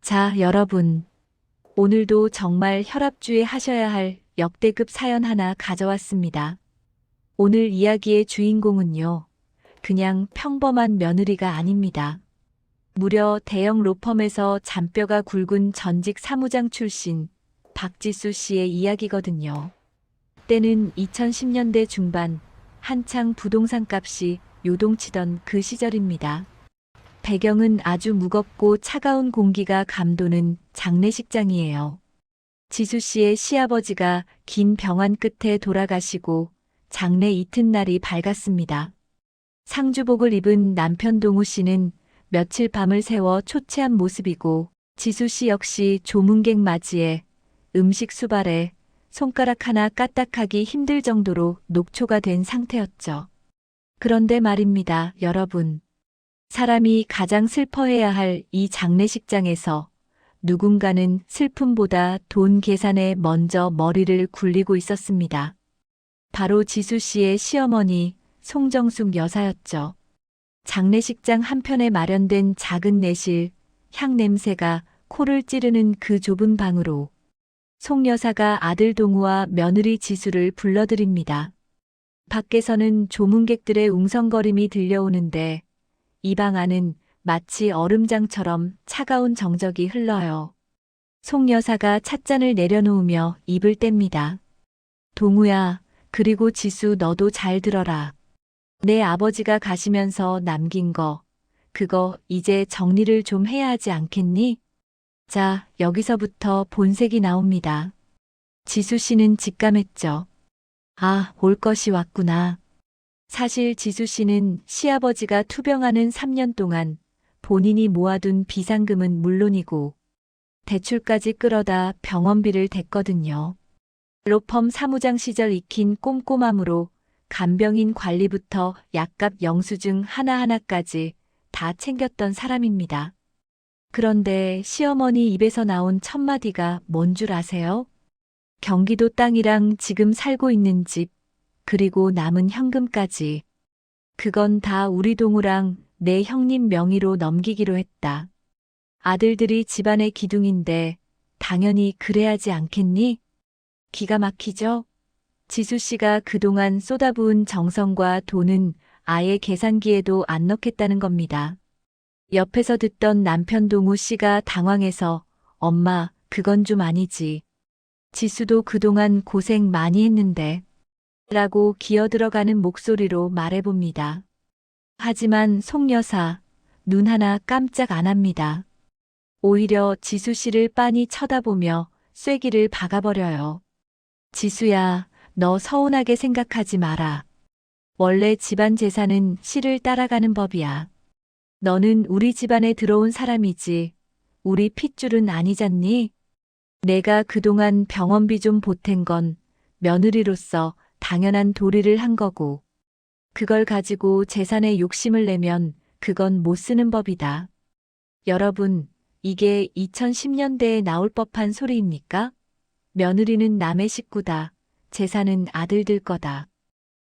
자, 여러분. 오늘도 정말 혈압주의 하셔야 할 역대급 사연 하나 가져왔습니다. 오늘 이야기의 주인공은요, 그냥 평범한 며느리가 아닙니다. 무려 대형 로펌에서 잔뼈가 굵은 전직 사무장 출신 박지수 씨의 이야기거든요. 때는 2010년대 중반, 한창 부동산 값이 요동치던 그 시절입니다. 배경은 아주 무겁고 차가운 공기가 감도는 장례식장이에요. 지수 씨의 시아버지가 긴 병환 끝에 돌아가시고 장례 이튿날이 밝았습니다. 상주복을 입은 남편 동우 씨는 며칠 밤을 새워 초췌한 모습이고, 지수 씨 역시 조문객 맞이에 음식 수발에 손가락 하나 까딱하기 힘들 정도로 녹초가 된 상태였죠. 그런데 말입니다, 여러분. 사람이 가장 슬퍼해야 할 이 장례식장에서 누군가는 슬픔보다 돈 계산에 먼저 머리를 굴리고 있었습니다. 바로 지수 씨의 시어머니 송정숙 여사였죠. 장례식장 한편에 마련된 작은 내실, 향 냄새가 코를 찌르는 그 좁은 방으로 송 여사가 아들 동우와 며느리 지수를 불러들입니다. 밖에서는 조문객들의 웅성거림이 들려오는데 이 방 안은 마치 얼음장처럼 차가운 정적이 흘러요. 송 여사가 찻잔을 내려놓으며 입을 뗍니다. 동우야, 그리고 지수 너도 잘 들어라. 내 아버지가 가시면서 남긴 거, 그거 이제 정리를 좀 해야 하지 않겠니? 자, 여기서부터 본색이 나옵니다. 지수 씨는 직감했죠. 아, 올 것이 왔구나. 사실 지수 씨는 시아버지가 투병하는 3년 동안 본인이 모아둔 비상금은 물론이고 대출까지 끌어다 병원비를 댔거든요. 로펌 사무장 시절 익힌 꼼꼼함으로 간병인 관리부터 약값 영수증 하나하나까지 다 챙겼던 사람입니다. 그런데 시어머니 입에서 나온 첫마디가 뭔 줄 아세요? 경기도 땅이랑 지금 살고 있는 집, 그리고 남은 현금까지. 그건 다 우리 동우랑 내 형님 명의로 넘기기로 했다. 아들들이 집안의 기둥인데 당연히 그래야지 않겠니? 기가 막히죠? 지수 씨가 그동안 쏟아부은 정성과 돈은 아예 계산기에도 안 넣겠다는 겁니다. 옆에서 듣던 남편 동우 씨가 당황해서 엄마, 그건 좀 아니지. 지수도 그동안 고생 많이 했는데. 라고 기어들어가는 목소리로 말해봅니다. 하지만 송 여사, 눈 하나 깜짝 안 합니다. 오히려 지수 씨를 빤히 쳐다보며 쐐기를 박아버려요. 지수야, 너 서운하게 생각하지 마라. 원래 집안 재산은 씨를 따라가는 법이야. 너는 우리 집안에 들어온 사람이지, 우리 핏줄은 아니잖니? 내가 그동안 병원비 좀 보탠 건 며느리로서 당연한 도리를 한 거고, 그걸 가지고 재산에 욕심을 내면 그건 못 쓰는 법이다. 여러분, 이게 2010년대에 나올 법한 소리입니까? 며느리는 남의 식구다. 재산은 아들들 거다.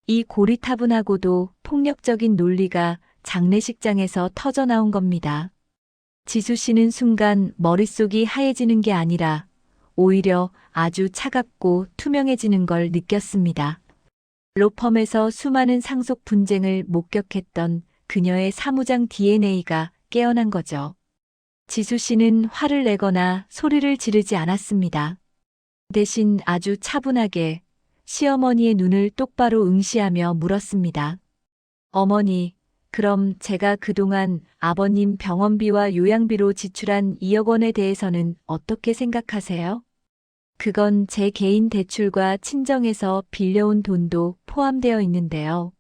이 고리타분하고도 폭력적인 논리가 장례식장에서 터져나온 겁니다. 지수 씨는 순간 머릿속이 하얘지는 게 아니라 오히려 아주 차갑고 투명해지는 걸 느꼈습니다. 로펌에서 수많은 상속 분쟁을 목격했던 그녀의 사무장 DNA가 깨어난 거죠. 지수 씨는 화를 내거나 소리를 지르지 않았습니다. 대신 아주 차분하게 시어머니의 눈을 똑바로 응시하며 물었습니다. 어머니, 그럼 제가 그동안 아버님 병원비와 요양비로 지출한 2억 원에 대해서는 어떻게 생각하세요? 그건 제 개인 대출과 친정에서 빌려온 돈도 포함되어 있는데요.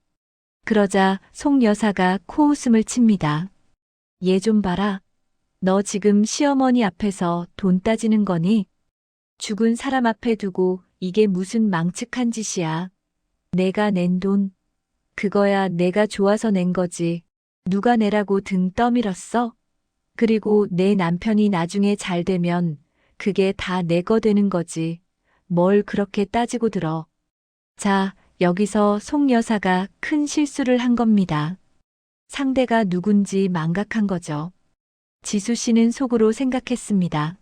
그러자 송 여사가 코웃음을 칩니다. 얘 좀 봐라. 너 지금 시어머니 앞에서 돈 따지는 거니? 죽은 사람 앞에 두고 이게 무슨 망측한 짓이야. 내가 낸 돈. 그거야 내가 좋아서 낸 거지. 누가 내라고 등 떠밀었어? 그리고 내 남편이 나중에 잘 되면 그게 다 내 거 되는 거지. 뭘 그렇게 따지고 들어. 자, 여기서 송 여사가 큰 실수를 한 겁니다. 상대가 누군지 망각한 거죠. 지수 씨는 속으로 생각했습니다.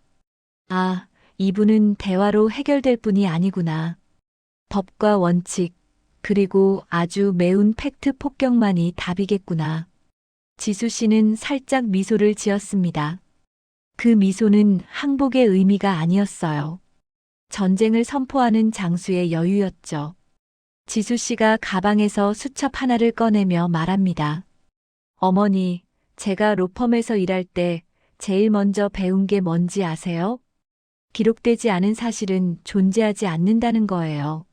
아, 이분은 대화로 해결될 분이 아니구나. 법과 원칙, 그리고 아주 매운 팩트 폭격만이 답이겠구나. 지수 씨는 살짝 미소를 지었습니다. 그 미소는 항복의 의미가 아니었어요. 전쟁을 선포하는 장수의 여유였죠. 지수 씨가 가방에서 수첩 하나를 꺼내며 말합니다. 어머니, 제가 로펌에서 일할 때 제일 먼저 배운 게 뭔지 아세요? 기록되지 않은 사실은 존재하지 않는다는 거예요.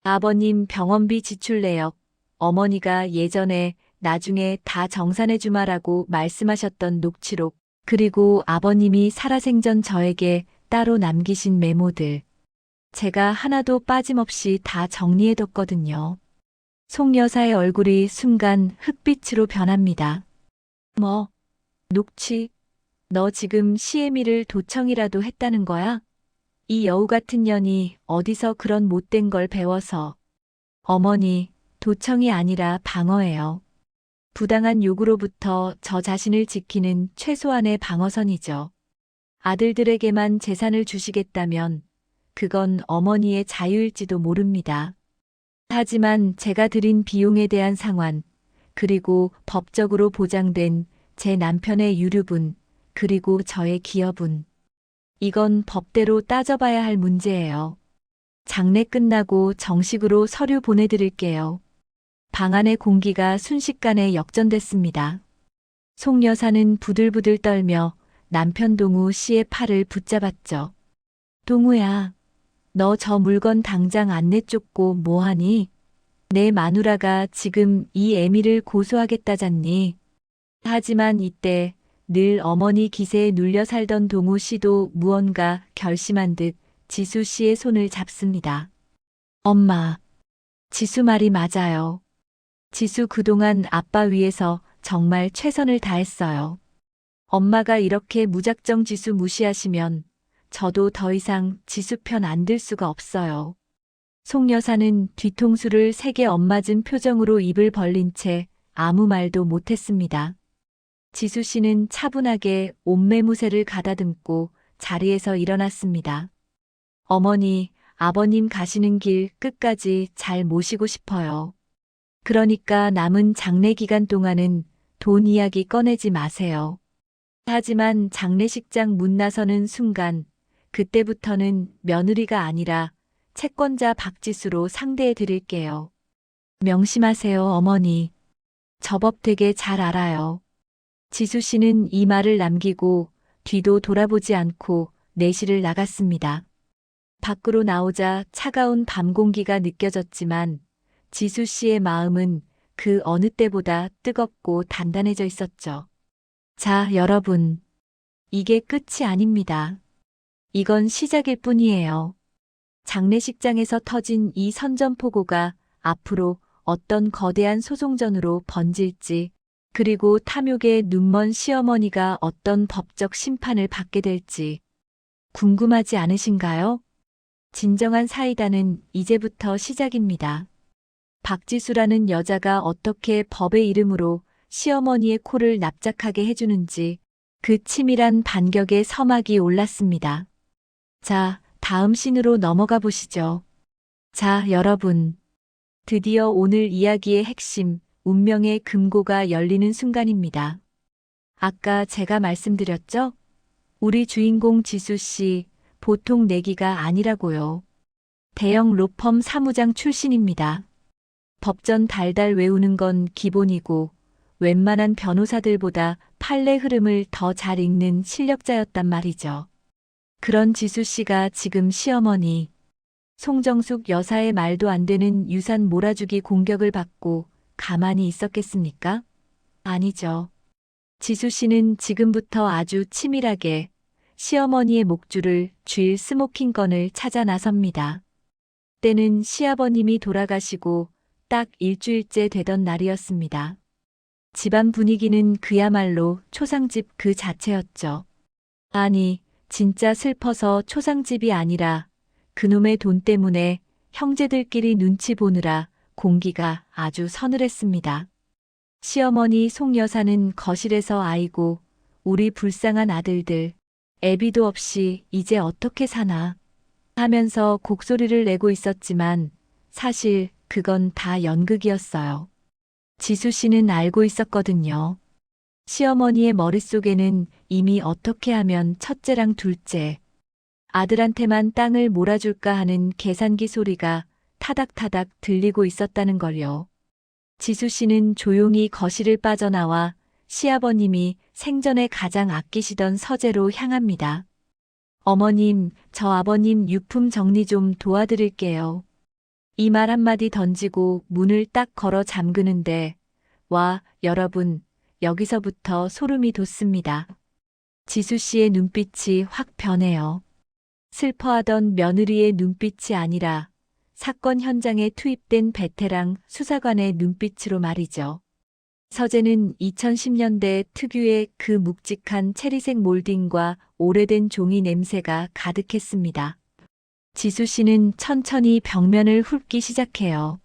아버님 병원비 지출 내역, 어머니가 예전에 나중에 다 정산해 주마라고 말씀하셨던 녹취록, 그리고 아버님이 살아생전 저에게 따로 남기신 메모들. 제가 하나도 빠짐없이 다 정리해뒀거든요. 송 여사의 얼굴이 순간 흑빛으로 변합니다. 뭐, 녹취, 너 지금 시애미를 도청이라도 했다는 거야? 이 여우 같은 년이 어디서 그런 못된 걸 배워서. 어머니, 도청이 아니라 방어예요. 부당한 요구로부터 저 자신을 지키는 최소한의 방어선이죠. 아들들에게만 재산을 주시겠다면 그건 어머니의 자유일지도 모릅니다. 하지만 제가 드린 비용에 대한 상환, 그리고 법적으로 보장된 제 남편의 유류분, 그리고 저의 기여분. 이건 법대로 따져봐야 할 문제예요. 장례 끝나고 정식으로 서류 보내드릴게요. 방 안의 공기가 순식간에 역전됐습니다. 송 여사는 부들부들 떨며 남편 동우 씨의 팔을 붙잡았죠. 동우야, 너 저 물건 당장 안 내쫓고 뭐하니? 내 마누라가 지금 이 애미를 고소하겠다잖니. 하지만 이때 늘 어머니 기세에 눌려 살던 동우 씨도 무언가 결심한 듯 지수 씨의 손을 잡습니다. 엄마, 지수 말이 맞아요. 지수 그동안 아빠 위해서 정말 최선을 다했어요. 엄마가 이렇게 무작정 지수 무시하시면 저도 더 이상 지수 편 안 들 수가 없어요. 송 여사는 뒤통수를 세게 엇맞은 표정으로 입을 벌린 채 아무 말도 못했습니다. 지수 씨는 차분하게 옷매무새를 가다듬고 자리에서 일어났습니다. 어머니, 아버님 가시는 길 끝까지 잘 모시고 싶어요. 그러니까 남은 장례 기간 동안은 돈 이야기 꺼내지 마세요. 하지만 장례식장 문 나서는 순간 그때부터는 며느리가 아니라 채권자 박지수로 상대해 드릴게요. 명심하세요, 어머니. 저 법 되게 잘 알아요. 지수 씨는 이 말을 남기고 뒤도 돌아보지 않고 내실을 나갔습니다. 밖으로 나오자 차가운 밤 공기가 느껴졌지만 지수 씨의 마음은 그 어느 때보다 뜨겁고 단단해져 있었죠. 자, 여러분. 이게 끝이 아닙니다. 이건 시작일 뿐이에요. 장례식장에서 터진 이 선전포고가 앞으로 어떤 거대한 소송전으로 번질지, 그리고 탐욕의 눈먼 시어머니가 어떤 법적 심판을 받게 될지 궁금하지 않으신가요? 진정한 사이다는 이제부터 시작입니다. 박지수라는 여자가 어떻게 법의 이름으로 시어머니의 코를 납작하게 해주는지 그 치밀한 반격에 서막이 올랐습니다. 자, 다음 씬으로 넘어가 보시죠. 자, 여러분. 드디어 오늘 이야기의 핵심, 운명의 금고가 열리는 순간입니다. 아까 제가 말씀드렸죠? 우리 주인공 지수 씨, 보통 내기가 아니라고요. 대형 로펌 사무장 출신입니다. 법전 달달 외우는 건 기본이고, 웬만한 변호사들보다 판례 흐름을 더 잘 읽는 실력자였단 말이죠. 그런 지수 씨가 지금 시어머니, 송정숙 여사의 말도 안 되는 유산 몰아주기 공격을 받고 가만히 있었겠습니까? 아니죠. 지수 씨는 지금부터 아주 치밀하게 시어머니의 목줄을 쥘 스모킹건을 찾아 나섭니다. 때는 시아버님이 돌아가시고 딱 일주일째 되던 날이었습니다. 집안 분위기는 그야말로 초상집 그 자체였죠. 아니, 진짜 슬퍼서 초상집이 아니라 그놈의 돈 때문에 형제들끼리 눈치 보느라 공기가 아주 서늘했습니다. 시어머니 송 여사는 거실에서 아이고 우리 불쌍한 아들들, 애비도 없이 이제 어떻게 사나 하면서 곡소리를 내고 있었지만 사실 그건 다 연극이었어요. 지수 씨는 알고 있었거든요. 시어머니의 머릿속에는 이미 어떻게 하면 첫째랑 둘째, 아들한테만 땅을 몰아줄까 하는 계산기 소리가 타닥타닥 들리고 있었다는 걸요. 지수 씨는 조용히 거실을 빠져나와 시아버님이 생전에 가장 아끼시던 서재로 향합니다. 어머님, 저 아버님 유품 정리 좀 도와드릴게요. 이 말 한마디 던지고 문을 딱 걸어 잠그는데, 와, 여러분, 여기서부터 소름이 돋습니다. 지수 씨의 눈빛이 확 변해요. 슬퍼하던 며느리의 눈빛이 아니라 사건 현장에 투입된 베테랑 수사관의 눈빛으로 말이죠. 서재는 2010년대 특유의 그 묵직한 체리색 몰딩과 오래된 종이 냄새가 가득했습니다. 지수 씨는 천천히 벽면을 훑기 시작해요.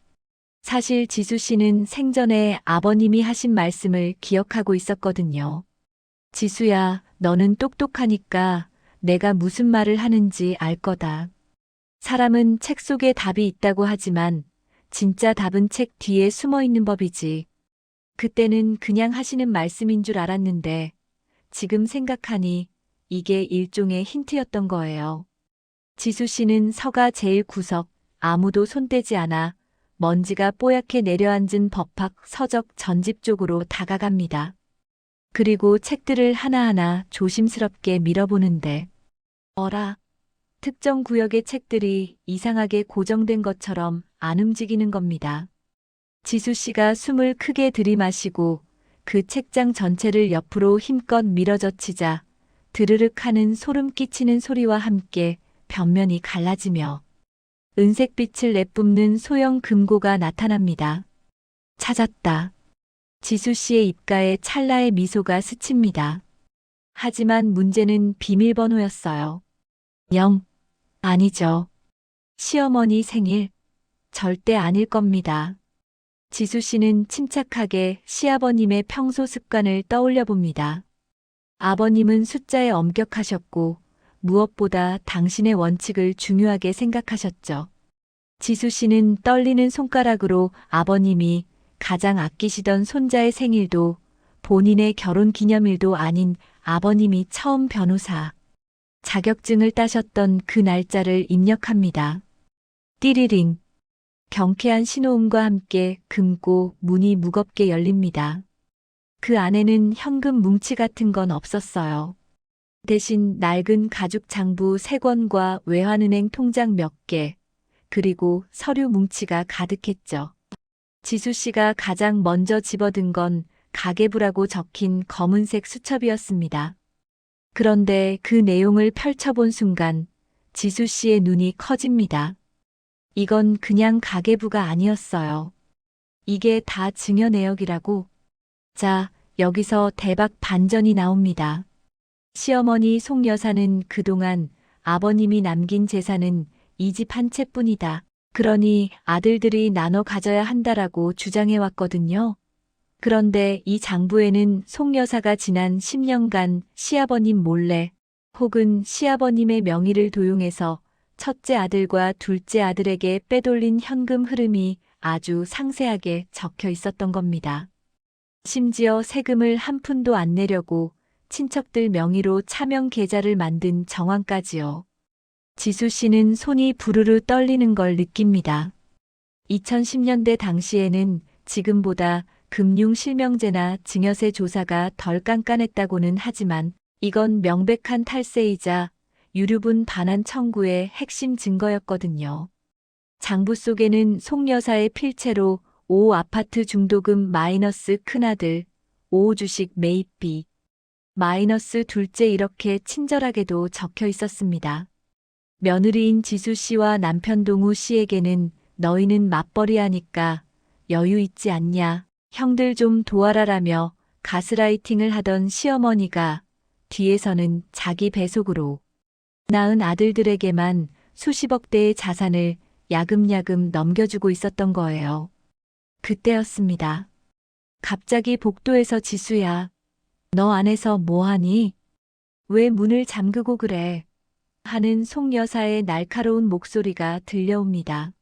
사실 지수 씨는 생전에 아버님이 하신 말씀을 기억하고 있었거든요. 지수야, 너는 똑똑하니까 내가 무슨 말을 하는지 알 거다. 사람은 책 속에 답이 있다고 하지만 진짜 답은 책 뒤에 숨어 있는 법이지. 그때는 그냥 하시는 말씀인 줄 알았는데 지금 생각하니 이게 일종의 힌트였던 거예요. 지수 씨는 서가 제일 구석, 아무도 손대지 않아 먼지가 뽀얗게 내려앉은 법학 서적 전집 쪽으로 다가갑니다. 그리고 책들을 하나하나 조심스럽게 밀어보는데, 어라, 특정 구역의 책들이 이상하게 고정된 것처럼 안 움직이는 겁니다. 지수 씨가 숨을 크게 들이마시고 그 책장 전체를 옆으로 힘껏 밀어젖히자 드르륵 하는 소름 끼치는 소리와 함께 벽면이 갈라지며 은색빛을 내뿜는 소형 금고가 나타납니다. 찾았다. 지수 씨의 입가에 찰나의 미소가 스칩니다. 하지만 문제는 비밀번호였어요. 0. 아니죠. 시어머니 생일. 절대 아닐 겁니다. 지수 씨는 침착하게 시아버님의 평소 습관을 떠올려 봅니다. 아버님은 숫자에 엄격하셨고 무엇보다 당신의 원칙을 중요하게 생각하셨죠. 지수 씨는 떨리는 손가락으로 아버님이 가장 아끼시던 손자의 생일도 본인의 결혼 기념일도 아닌 아버님이 처음 변호사 자격증을 따셨던 그 날짜를 입력합니다. 띠리링. 경쾌한 신호음과 함께 금고 문이 무겁게 열립니다. 그 안에는 현금 뭉치 같은 건 없었어요. 대신 낡은 가죽 장부 3권과 외환은행 통장 몇 개, 그리고 서류 뭉치가 가득했죠. 지수 씨가 가장 먼저 집어든 건 가계부라고 적힌 검은색 수첩이었습니다. 그런데 그 내용을 펼쳐본 순간 지수 씨의 눈이 커집니다. 이건 그냥 가계부가 아니었어요. 이게 다 증여 내역이라고. 자, 여기서 대박 반전이 나옵니다. 시어머니 송 여사는 그동안 아버님이 남긴 재산은 이 집 한 채뿐이다. 그러니 아들들이 나눠 가져야 한다라고 주장해 왔거든요. 그런데 이 장부에는 송 여사가 지난 10년간 시아버님 몰래 혹은 시아버님의 명의를 도용해서 첫째 아들과 둘째 아들에게 빼돌린 현금 흐름이 아주 상세하게 적혀 있었던 겁니다. 심지어 세금을 한 푼도 안 내려고 친척들 명의로 차명 계좌를 만든 정황까지요. 지수 씨는 손이 부르르 떨리는 걸 느낍니다. 2010년대 당시에는 지금보다 금융실명제나 증여세 조사가 덜 깐깐했다고는 하지만 이건 명백한 탈세이자 유류분 반환 청구의 핵심 증거였거든요. 장부 속에는 송 여사의 필체로 5호 아파트 중도금 마이너스 큰아들, 5호 주식 매입비, 마이너스 둘째 이렇게 친절하게도 적혀 있었습니다. 며느리인 지수 씨와 남편 동우 씨에게는 너희는 맞벌이 하니까 여유 있지 않냐, 형들 좀 도와라라며 가스라이팅을 하던 시어머니가 뒤에서는 자기 배속으로 낳은 아들들에게만 수십억 대의 자산을 야금야금 넘겨주고 있었던 거예요. 그때였습니다. 갑자기 복도에서 지수야, 너 안에서 뭐하니? 왜 문을 잠그고 그래? 하는 송 여사의 날카로운 목소리가 들려옵니다.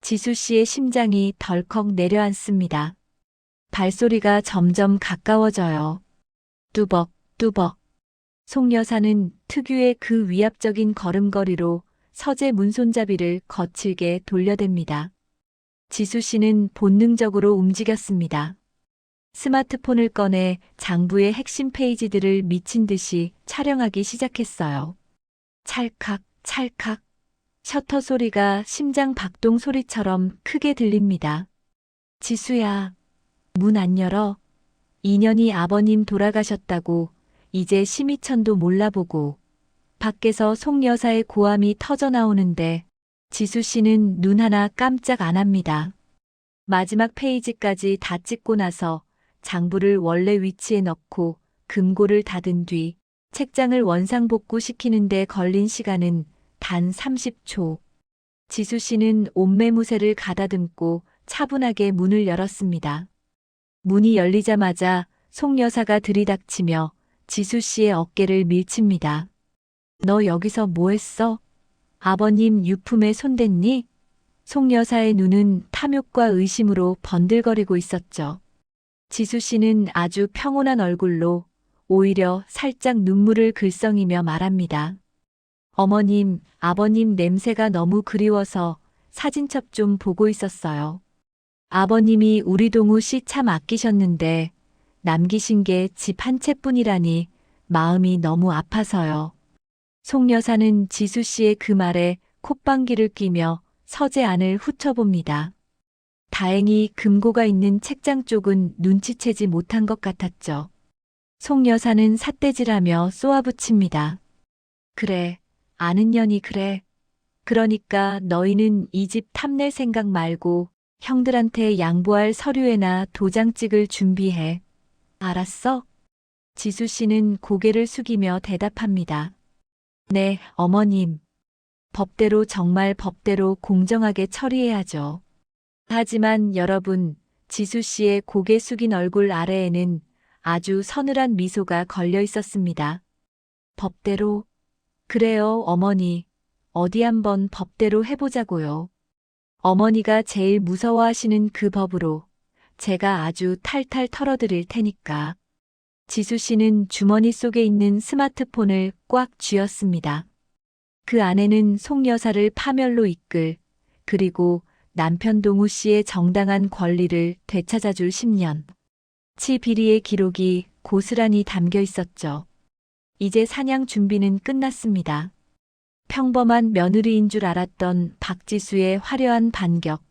지수 씨의 심장이 덜컥 내려앉습니다. 발소리가 점점 가까워져요. 뚜벅, 뚜벅. 송 여사는 특유의 그 위압적인 걸음걸이로 서재 문손잡이를 거칠게 돌려댑니다. 지수 씨는 본능적으로 움직였습니다. 스마트폰을 꺼내 장부의 핵심 페이지들을 미친 듯이 촬영하기 시작했어요. 찰칵, 찰칵. 셔터 소리가 심장 박동 소리처럼 크게 들립니다. 지수야, 문 안 열어. 2년이 아버님 돌아가셨다고 이제 심희천도 몰라보고 밖에서 송 여사의 고함이 터져 나오는데 지수 씨는 눈 하나 깜짝 안 합니다. 마지막 페이지까지 다 찍고 나서 장부를 원래 위치에 넣고 금고를 닫은 뒤 책장을 원상복구시키는데 걸린 시간은 단 30초. 지수 씨는 옷매무새를 가다듬고 차분하게 문을 열었습니다. 문이 열리자마자 송 여사가 들이닥치며 지수 씨의 어깨를 밀칩니다. 너 여기서 뭐 했어? 아버님 유품에 손댔니? 송 여사의 눈은 탐욕과 의심으로 번들거리고 있었죠. 지수 씨는 아주 평온한 얼굴로 오히려 살짝 눈물을 글썽이며 말합니다. 어머님, 아버님 냄새가 너무 그리워서 사진첩 좀 보고 있었어요. 아버님이 우리 동우 씨 참 아끼셨는데 남기신 게 집 한 채뿐이라니 마음이 너무 아파서요. 송 여사는 지수 씨의 그 말에 콧방귀를 뀌며 서재 안을 훑어봅니다. 다행히 금고가 있는 책장 쪽은 눈치채지 못한 것 같았죠. 송 여사는 삿대질하며 쏘아붙입니다. 그래, 아는 년이 그래. 그러니까 너희는 이 집 탐낼 생각 말고 형들한테 양보할 서류에나 도장 찍을 준비해. 알았어? 지수 씨는 고개를 숙이며 대답합니다. 네, 어머님. 법대로 정말 법대로 공정하게 처리해야죠. 하지만 여러분, 지수 씨의 고개 숙인 얼굴 아래에는 아주 서늘한 미소가 걸려 있었습니다. 법대로? 그래요, 어머니. 어디 한번 법대로 해보자고요. 어머니가 제일 무서워하시는 그 법으로 제가 아주 탈탈 털어드릴 테니까. 지수 씨는 주머니 속에 있는 스마트폰을 꽉 쥐었습니다. 그 안에는 송 여사를 파멸로 이끌, 그리고 남편 동우 씨의 정당한 권리를 되찾아줄 10년. 치 비리의 기록이 고스란히 담겨 있었죠. 이제 사냥 준비는 끝났습니다. 평범한 며느리인 줄 알았던 박지수의 화려한 반격,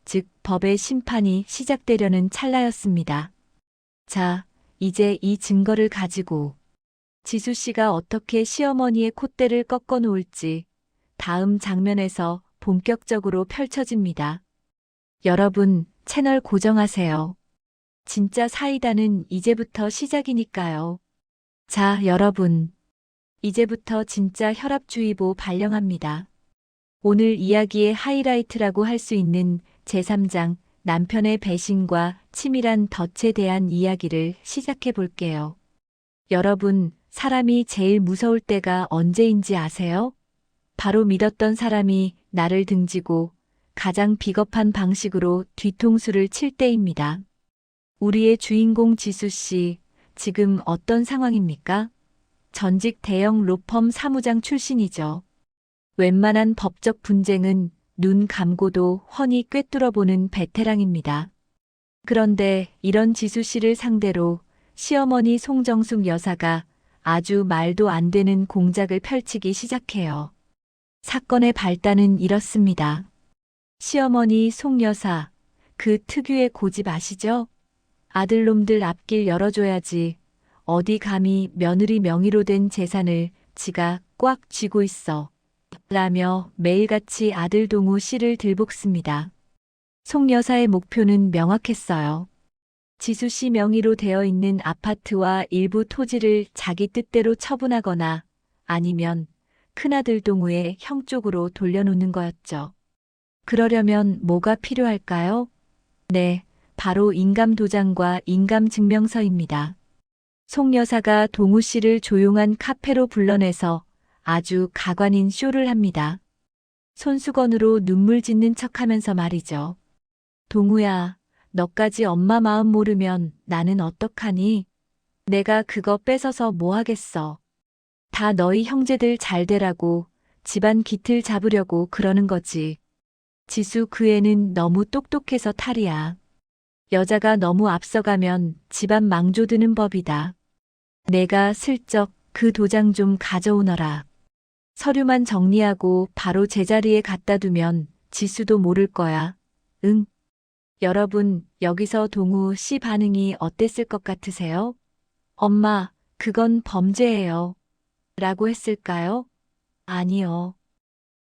즉 법의 심판이 시작되려는 찰나였습니다. 자, 이제 이 증거를 가지고 지수 씨가 어떻게 시어머니의 콧대를 꺾어 놓을지 다음 장면에서 본격적으로 펼쳐집니다. 여러분, 채널 고정하세요. 진짜 사이다는 이제부터 시작이니까요. 자, 여러분. 이제부터 진짜 혈압주의보 발령합니다. 오늘 이야기의 하이라이트라고 할 수 있는 제3장 남편의 배신과 치밀한 덫에 대한 이야기를 시작해 볼게요. 여러분, 사람이 제일 무서울 때가 언제인지 아세요? 바로 믿었던 사람이 나를 등지고 가장 비겁한 방식으로 뒤통수를 칠 때입니다. 우리의 주인공 지수 씨, 지금 어떤 상황입니까? 전직 대형 로펌 사무장 출신이죠. 웬만한 법적 분쟁은 눈 감고도 훤히 꿰뚫어보는 베테랑입니다. 그런데 이런 지수 씨를 상대로 시어머니 송정숙 여사가 아주 말도 안 되는 공작을 펼치기 시작해요. 사건의 발단은 이렇습니다. 시어머니 송 여사, 그 특유의 고집 아시죠? 아들놈들 앞길 열어줘야지. 어디 감히 며느리 명의로 된 재산을 지가 꽉 쥐고 있어. 라며 매일같이 아들 동우 씨를 들볶습니다. 송 여사의 목표는 명확했어요. 지수 씨 명의로 되어 있는 아파트와 일부 토지를 자기 뜻대로 처분하거나 아니면 큰아들 동우의 형 쪽으로 돌려놓는 거였죠. 그러려면 뭐가 필요할까요? 네, 바로 인감도장과 인감증명서입니다. 송 여사가 동우 씨를 조용한 카페로 불러내서 아주 가관인 쇼를 합니다. 손수건으로 눈물 짓는 척하면서 말이죠. 동우야, 너까지 엄마 마음 모르면 나는 어떡하니? 내가 그거 뺏어서 뭐 하겠어. 다 너희 형제들 잘 되라고 집안 기틀 잡으려고 그러는 거지. 지수 그 애는 너무 똑똑해서 탈이야. 여자가 너무 앞서가면 집안 망조드는 법이다. 내가 슬쩍 그 도장 좀 가져오너라. 서류만 정리하고 바로 제자리에 갖다 두면 지수도 모를 거야. 응. 여러분, 여기서 동우 씨 반응이 어땠을 것 같으세요? 엄마, 그건 범죄예요. 라고 했을까요? 아니요.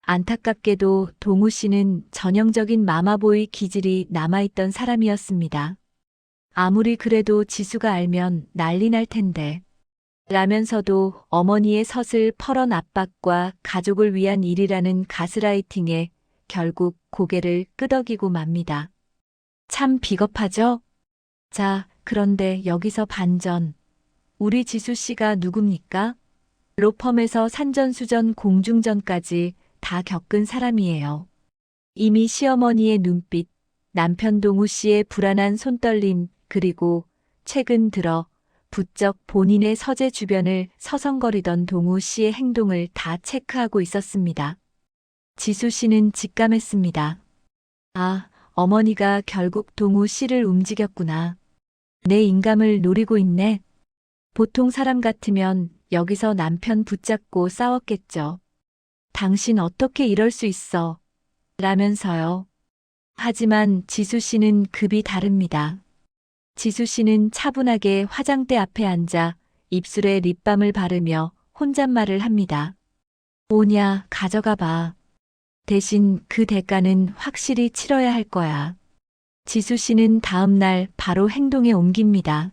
안타깝게도 동우 씨는 전형적인 마마보이 기질이 남아있던 사람이었습니다. 아무리 그래도 지수가 알면 난리 날 텐데. 라면서도 어머니의 서슬 퍼런 압박과 가족을 위한 일이라는 가스라이팅에 결국 고개를 끄덕이고 맙니다. 참 비겁하죠? 자, 그런데 여기서 반전. 우리 지수 씨가 누굽니까? 로펌에서 산전수전 공중전까지 다 겪은 사람이에요. 이미 시어머니의 눈빛, 남편 동우 씨의 불안한 손떨림, 그리고 최근 들어 부쩍 본인의 서재 주변을 서성거리던 동우 씨의 행동을 다 체크하고 있었습니다. 지수 씨는 직감했습니다. 아, 어머니가 결국 동우 씨를 움직였구나. 내 인감을 노리고 있네. 보통 사람 같으면 여기서 남편 붙잡고 싸웠겠죠. 당신 어떻게 이럴 수 있어? 라면서요. 하지만 지수 씨는 급이 다릅니다. 지수 씨는 차분하게 화장대 앞에 앉아 입술에 립밤을 바르며 혼잣말을 합니다. 뭐냐, 가져가 봐. 대신 그 대가는 확실히 치러야 할 거야. 지수 씨는 다음 날 바로 행동에 옮깁니다.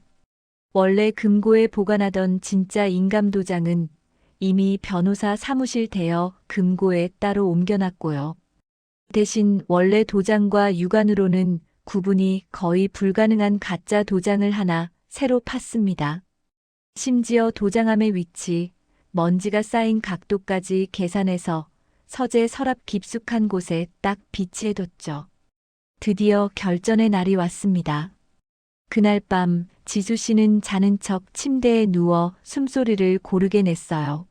원래 금고에 보관하던 진짜 인감도장은 이미 변호사 사무실 대여 금고에 따로 옮겨놨고요. 대신 원래 도장과 육안으로는 구분이 거의 불가능한 가짜 도장을 하나 새로 팠습니다. 심지어 도장함의 위치, 먼지가 쌓인 각도까지 계산해서 서재 서랍 깊숙한 곳에 딱 비치해뒀죠. 드디어 결전의 날이 왔습니다. 그날 밤 지수 씨는 자는 척 침대에 누워 숨소리를 고르게 냈어요.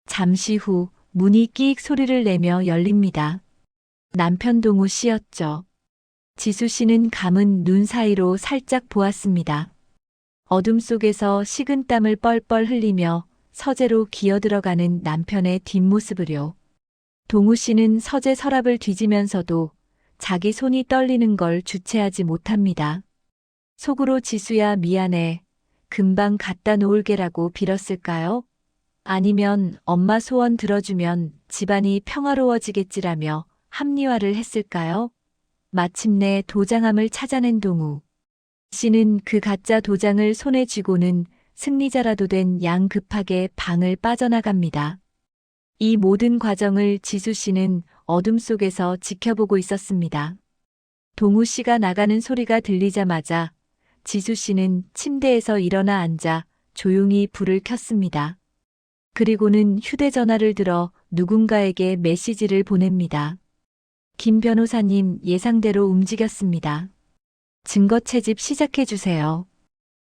잠시 후 문이 끼익 소리를 내며 열립니다. 남편 동우 씨였죠. 지수 씨는 감은 눈 사이로 살짝 보았습니다. 어둠 속에서 식은땀을 뻘뻘 흘리며 서재로 기어들어가는 남편의 뒷모습을요. 동우 씨는 서재 서랍을 뒤지면서도 자기 손이 떨리는 걸 주체하지 못합니다. 속으로 지수야 미안해. 금방 갖다 놓을게라고 빌었을까요? 아니면 엄마 소원 들어주면 집안이 평화로워지겠지라며 합리화를 했을까요? 마침내 도장함을 찾아낸 동우 씨는 그 가짜 도장을 손에 쥐고는 승리자라도 된 양 급하게 방을 빠져나갑니다. 이 모든 과정을 지수 씨는 어둠 속에서 지켜보고 있었습니다. 동우 씨가 나가는 소리가 들리자마자 지수 씨는 침대에서 일어나 앉아 조용히 불을 켰습니다. 그리고는 휴대전화를 들어 누군가에게 메시지를 보냅니다. 김 변호사님 예상대로 움직였습니다. 증거 채집 시작해 주세요.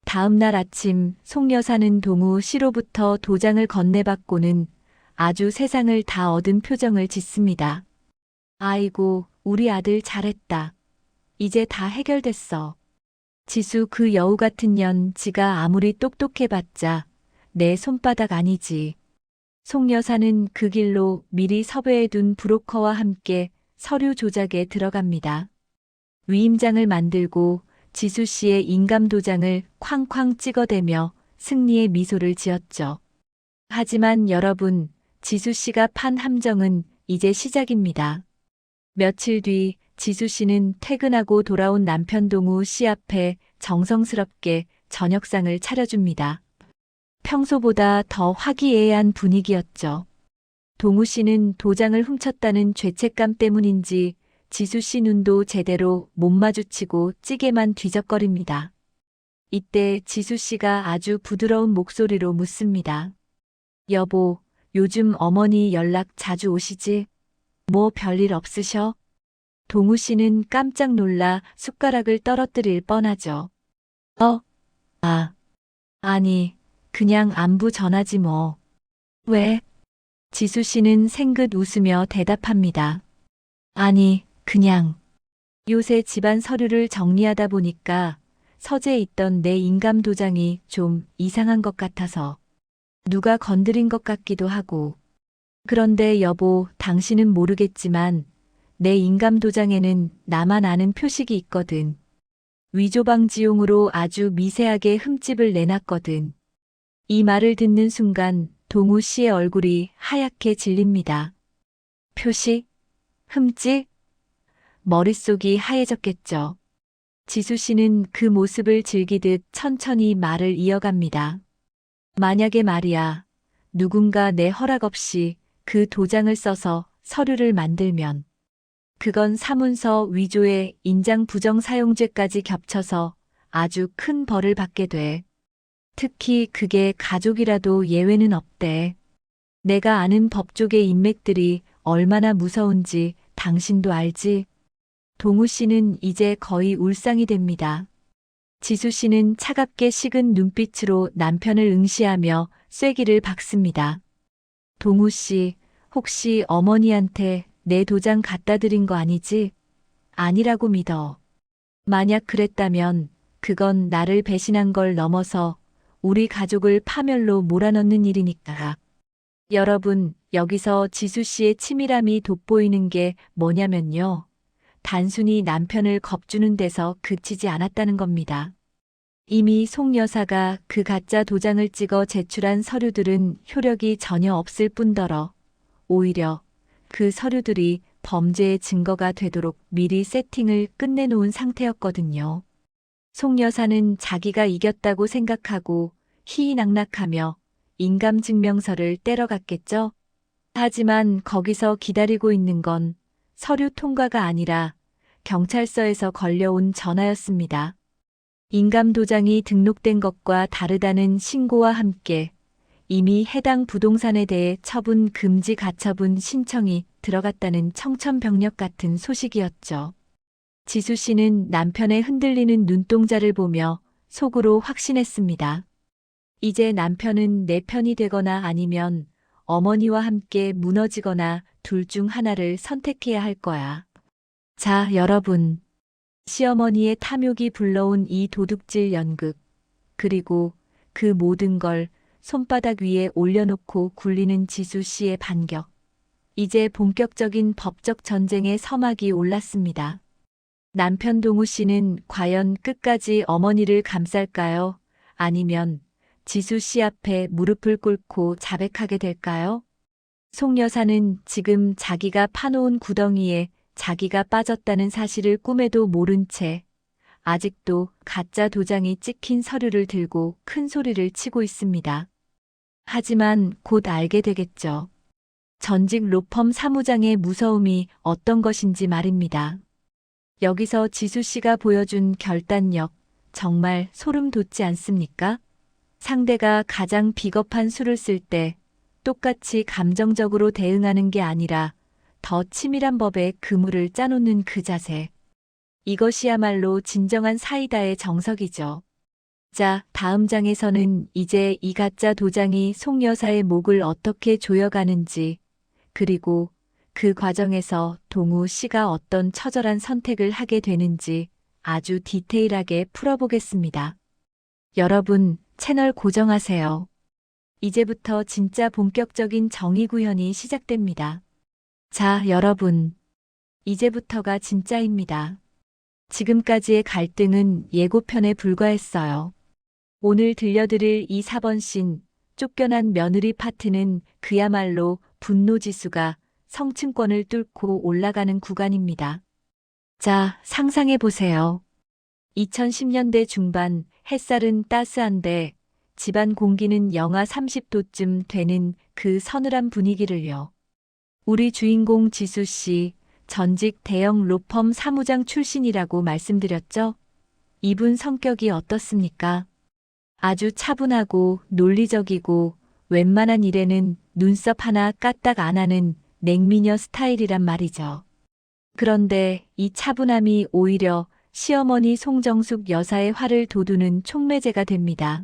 다음 날 아침 송 여사는 동우 씨로부터 도장을 건네받고는 아주 세상을 다 얻은 표정을 짓습니다. 아이고, 우리 아들 잘했다. 이제 다 해결됐어. 지수 그 여우 같은 년 지가 아무리 똑똑해봤자 내 손바닥 아니지. 송 여사는 그 길로 미리 섭외해둔 브로커와 함께 서류 조작에 들어갑니다. 위임장을 만들고 지수 씨의 인감도장을 쾅쾅 찍어대며 승리의 미소를 지었죠. 하지만 여러분, 지수 씨가 판 함정은 이제 시작입니다. 며칠 뒤 지수 씨는 퇴근하고 돌아온 남편 동우 씨 앞에 정성스럽게 저녁상을 차려줍니다. 평소보다 더 화기애애한 분위기였죠. 동우 씨는 도장을 훔쳤다는 죄책감 때문인지 지수 씨 눈도 제대로 못 마주치고 찌개만 뒤적거립니다. 이때 지수 씨가 아주 부드러운 목소리로 묻습니다. 여보, 요즘 어머니 연락 자주 오시지? 뭐 별일 없으셔? 동우 씨는 깜짝 놀라 숟가락을 떨어뜨릴 뻔하죠. 아, 아니, 그냥 안부 전하지 뭐. 왜? 지수 씨는 생긋 웃으며 대답합니다. 아니, 그냥. 요새 집안 서류를 정리하다 보니까 서재에 있던 내 인감 도장이 좀 이상한 것 같아서 누가 건드린 것 같기도 하고. 그런데 여보, 당신은 모르겠지만 내 인감 도장에는 나만 아는 표식이 있거든. 위조 방지용으로 아주 미세하게 흠집을 내놨거든. 이 말을 듣는 순간 동우 씨의 얼굴이 하얗게 질립니다. 표식? 흠집? 머릿속이 하얘졌겠죠. 지수 씨는 그 모습을 즐기듯 천천히 말을 이어갑니다. 만약에 말이야, 누군가 내 허락 없이 그 도장을 써서 서류를 만들면 그건 사문서 위조에 인장 부정 사용죄까지 겹쳐서 아주 큰 벌을 받게 돼. 특히 그게 가족이라도 예외는 없대. 내가 아는 법조계 인맥들이 얼마나 무서운지 당신도 알지? 동우 씨는 이제 거의 울상이 됩니다. 지수 씨는 차갑게 식은 눈빛으로 남편을 응시하며 쐐기를 박습니다. 동우 씨, 혹시 어머니한테 내 도장 갖다 드린 거 아니지? 아니라고 믿어. 만약 그랬다면 그건 나를 배신한 걸 넘어서 우리 가족을 파멸로 몰아넣는 일이니까. 여러분, 여기서 지수 씨의 치밀함이 돋보이는 게 뭐냐면요. 단순히 남편을 겁주는 데서 그치지 않았다는 겁니다. 이미 송 여사가 그 가짜 도장을 찍어 제출한 서류들은 효력이 전혀 없을 뿐더러 오히려 그 서류들이 범죄의 증거가 되도록 미리 세팅을 끝내놓은 상태였거든요. 송 여사는 자기가 이겼다고 생각하고 희희낙낙하며 인감증명서를 떼러갔겠죠? 하지만 거기서 기다리고 있는 건 서류 통과가 아니라 경찰서에서 걸려온 전화였습니다. 인감 도장이 등록된 것과 다르다는 신고와 함께 이미 해당 부동산에 대해 처분 금지 가처분 신청이 들어갔다는 청천벽력 같은 소식이었죠. 지수 씨는 남편의 흔들리는 눈동자를 보며 속으로 확신했습니다. 이제 남편은 내 편이 되거나 아니면 어머니와 함께 무너지거나 둘 중 하나를 선택해야 할 거야. 자, 여러분. 시어머니의 탐욕이 불러온 이 도둑질 연극, 그리고 그 모든 걸 손바닥 위에 올려놓고 굴리는 지수 씨의 반격. 이제 본격적인 법적 전쟁의 서막이 올랐습니다. 남편 동우 씨는 과연 끝까지 어머니를 감쌀까요? 아니면 지수 씨 앞에 무릎을 꿇고 자백하게 될까요? 송 여사는 지금 자기가 파놓은 구덩이에 자기가 빠졌다는 사실을 꿈에도 모른 채 아직도 가짜 도장이 찍힌 서류를 들고 큰 소리를 치고 있습니다. 하지만 곧 알게 되겠죠. 전직 로펌 사무장의 무서움이 어떤 것인지 말입니다. 여기서 지수 씨가 보여준 결단력, 정말 소름 돋지 않습니까? 상대가 가장 비겁한 수를 쓸 때 똑같이 감정적으로 대응하는 게 아니라 더 치밀한 법에 그물을 짜놓는 그 자세. 이것이야말로 진정한 사이다의 정석이죠. 자, 다음 장에서는 이제 이 가짜 도장이 송 여사의 목을 어떻게 조여가는지, 그리고 그 과정에서 동우 씨가 어떤 처절한 선택을 하게 되는지 아주 디테일하게 풀어보겠습니다. 여러분, 채널 고정하세요. 이제부터 진짜 본격적인 정의구현이 시작됩니다. 자, 여러분. 이제부터가 진짜입니다. 지금까지의 갈등은 예고편에 불과했어요. 오늘 들려드릴 이 4번 씬, 쫓겨난 며느리 파트는 그야말로 분노지수가 성층권을 뚫고 올라가는 구간입니다. 자, 상상해보세요. 2010년대 중반, 햇살은 따스한데 집안 공기는 영하 30도쯤 되는 그 서늘한 분위기를요. 우리 주인공 지수 씨, 전직 대형 로펌 사무장 출신이라고 말씀드렸죠? 이분 성격이 어떻습니까? 아주 차분하고 논리적이고 웬만한 일에는 눈썹 하나 까딱 안 하는 냉미녀 스타일이란 말이죠. 그런데 이 차분함이 오히려 시어머니 송정숙 여사의 화를 돋우는 촉매제가 됩니다.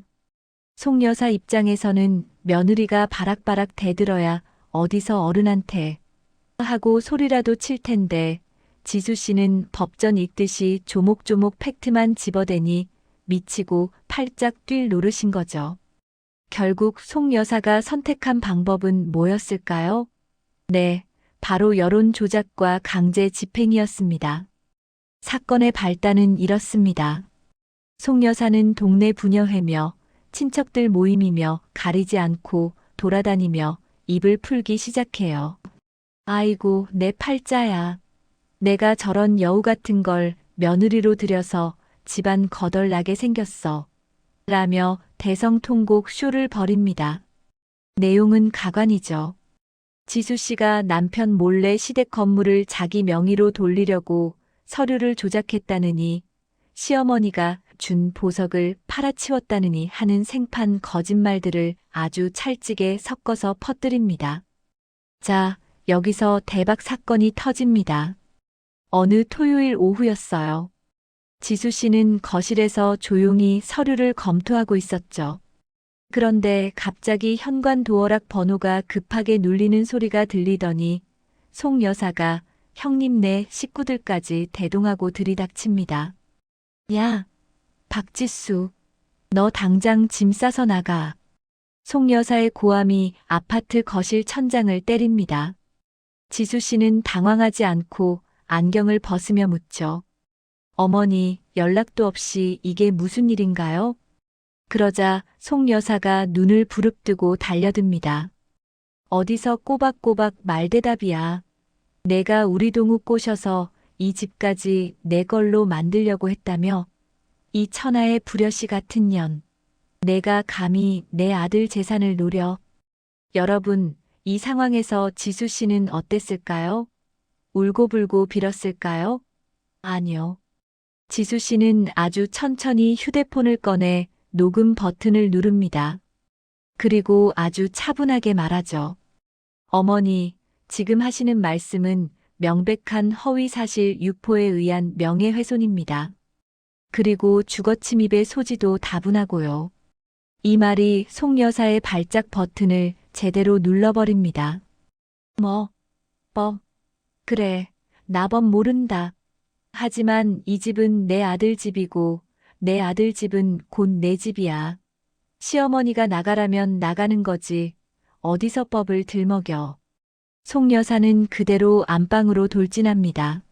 송 여사 입장에서는 며느리가 바락바락 대들어야 어디서 어른한테 하고 소리라도 칠 텐데 지수 씨는 법전 읽듯이 조목조목 팩트만 집어대니 미치고 팔짝 뛸 노릇인 거죠. 결국 송 여사가 선택한 방법은 뭐였을까요? 네, 바로 여론 조작과 강제 집행이었습니다. 사건의 발단은 이렇습니다. 송 여사는 동네 부녀회며 친척들 모임이며 가리지 않고 돌아다니며 입을 풀기 시작해요. 아이고, 내 팔자야. 내가 저런 여우 같은 걸 며느리로 들여서 집안 거덜나게 생겼어. 라며 대성통곡 쇼를 벌입니다. 내용은 가관이죠. 지수 씨가 남편 몰래 시댁 건물을 자기 명의로 돌리려고 서류를 조작했다느니 시어머니가 준 보석을 팔아치웠다느니 하는 생판 거짓말들을 아주 찰지게 섞어서 퍼뜨립니다. 자, 여기서 대박 사건이 터집니다. 어느 토요일 오후였어요. 지수 씨는 거실에서 조용히 서류를 검토하고 있었죠. 그런데 갑자기 현관 도어락 번호가 급하게 눌리는 소리가 들리더니 송 여사가 형님네 식구들까지 대동하고 들이닥칩니다. 야, 박지수, 너 당장 짐 싸서 나가. 송 여사의 고함이 아파트 거실 천장을 때립니다. 지수 씨는 당황하지 않고 안경을 벗으며 묻죠. 어머니, 연락도 없이 이게 무슨 일인가요? 그러자 송 여사가 눈을 부릅뜨고 달려듭니다. 어디서 꼬박꼬박 말대답이야. 내가 우리 동우 꼬셔서 이 집까지 내 걸로 만들려고 했다며? 이 천하의 불효시 같은 년. 내가 감히 내 아들 재산을 노려. 여러분, 이 상황에서 지수 씨는 어땠을까요? 울고불고 빌었을까요? 아니요. 지수 씨는 아주 천천히 휴대폰을 꺼내 녹음 버튼을 누릅니다. 그리고 아주 차분하게 말하죠. 어머니, 지금 하시는 말씀은 명백한 허위사실 유포에 의한 명예훼손입니다. 그리고 주거침입의 소지도 다분하고요. 이 말이 송 여사의 발작 버튼을 제대로 눌러버립니다. 뭐, 그래, 나 법 모른다. 하지만 이 집은 내 아들 집이고 내 아들 집은 곧 내 집이야. 시어머니가 나가라면 나가는 거지. 어디서 법을 들먹여. 송 여사는 그대로 안방으로 돌진합니다.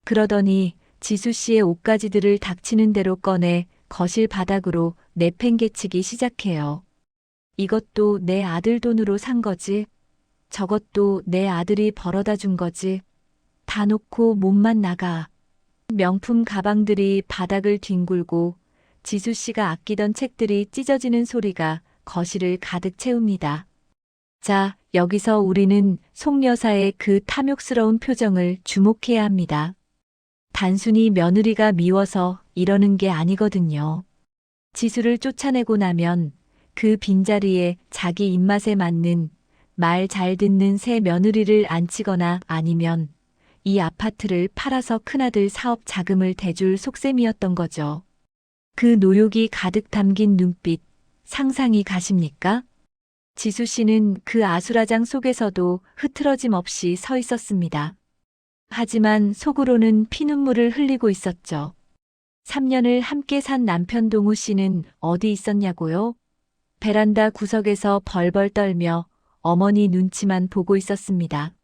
그러더니 지수 씨의 옷가지들을 닥치는 대로 꺼내 거실 바닥으로 내팽개치기 시작해요. 이것도 내 아들 돈으로 산 거지. 저것도 내 아들이 벌어다 준 거지. 다 놓고 몸만 나가. 명품 가방들이 바닥을 뒹굴고 지수 씨가 아끼던 책들이 찢어지는 소리가 거실을 가득 채웁니다. 자, 여기서 우리는 송 여사의 그 탐욕스러운 표정을 주목해야 합니다. 단순히 며느리가 미워서 이러는 게 아니거든요. 지수를 쫓아내고 나면 그 빈자리에 자기 입맛에 맞는 말 잘 듣는 새 며느리를 앉히거나 아니면 이 아파트를 팔아서 큰아들 사업 자금을 대줄 속셈이었던 거죠. 그 노욕이 가득 담긴 눈빛, 상상이 가십니까? 지수 씨는 그 아수라장 속에서도 흐트러짐 없이 서 있었습니다. 하지만 속으로는 피눈물을 흘리고 있었죠. 3년을 함께 산 남편 동우 씨는 어디 있었냐고요? 베란다 구석에서 벌벌 떨며 어머니 눈치만 보고 있었습니다.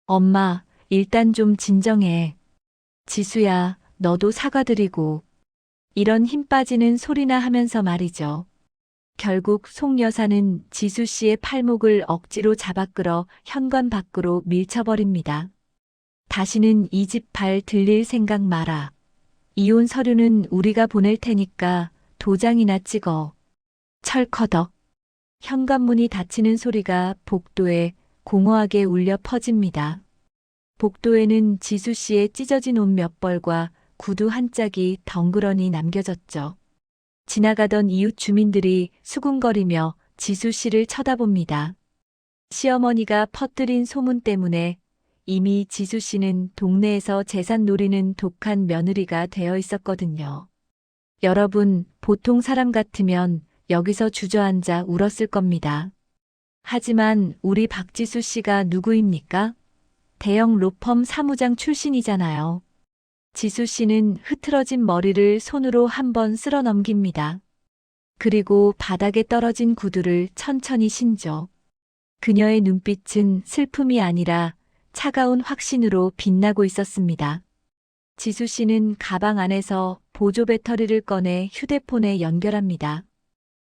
엄마, 일단 좀 진정해. 지수야, 너도 사과드리고. 이런 힘 빠지는 소리나 하면서 말이죠. 결국 송 여사는 지수 씨의 팔목을 억지로 잡아 끌어 현관 밖으로 밀쳐버립니다. 다시는 이 집 발 들릴 생각 마라. 이혼 서류는 우리가 보낼 테니까 도장이나 찍어. 철커덕. 현관문이 닫히는 소리가 복도에 공허하게 울려 퍼집니다. 복도에는 지수 씨의 찢어진 옷 몇 벌과 구두 한 짝이 덩그러니 남겨졌죠. 지나가던 이웃 주민들이 수군거리며 지수 씨를 쳐다봅니다. 시어머니가 퍼뜨린 소문 때문에 이미 지수 씨는 동네에서 재산 노리는 독한 며느리가 되어 있었거든요. 여러분, 보통 사람 같으면 여기서 주저앉아 울었을 겁니다. 하지만 우리 박지수 씨가 누구입니까? 대형 로펌 사무장 출신이잖아요. 지수 씨는 흐트러진 머리를 손으로 한번 쓸어 넘깁니다. 그리고 바닥에 떨어진 구두를 천천히 신죠. 그녀의 눈빛은 슬픔이 아니라 차가운 확신으로 빛나고 있었습니다. 지수 씨는 가방 안에서 보조 배터리를 꺼내 휴대폰에 연결합니다.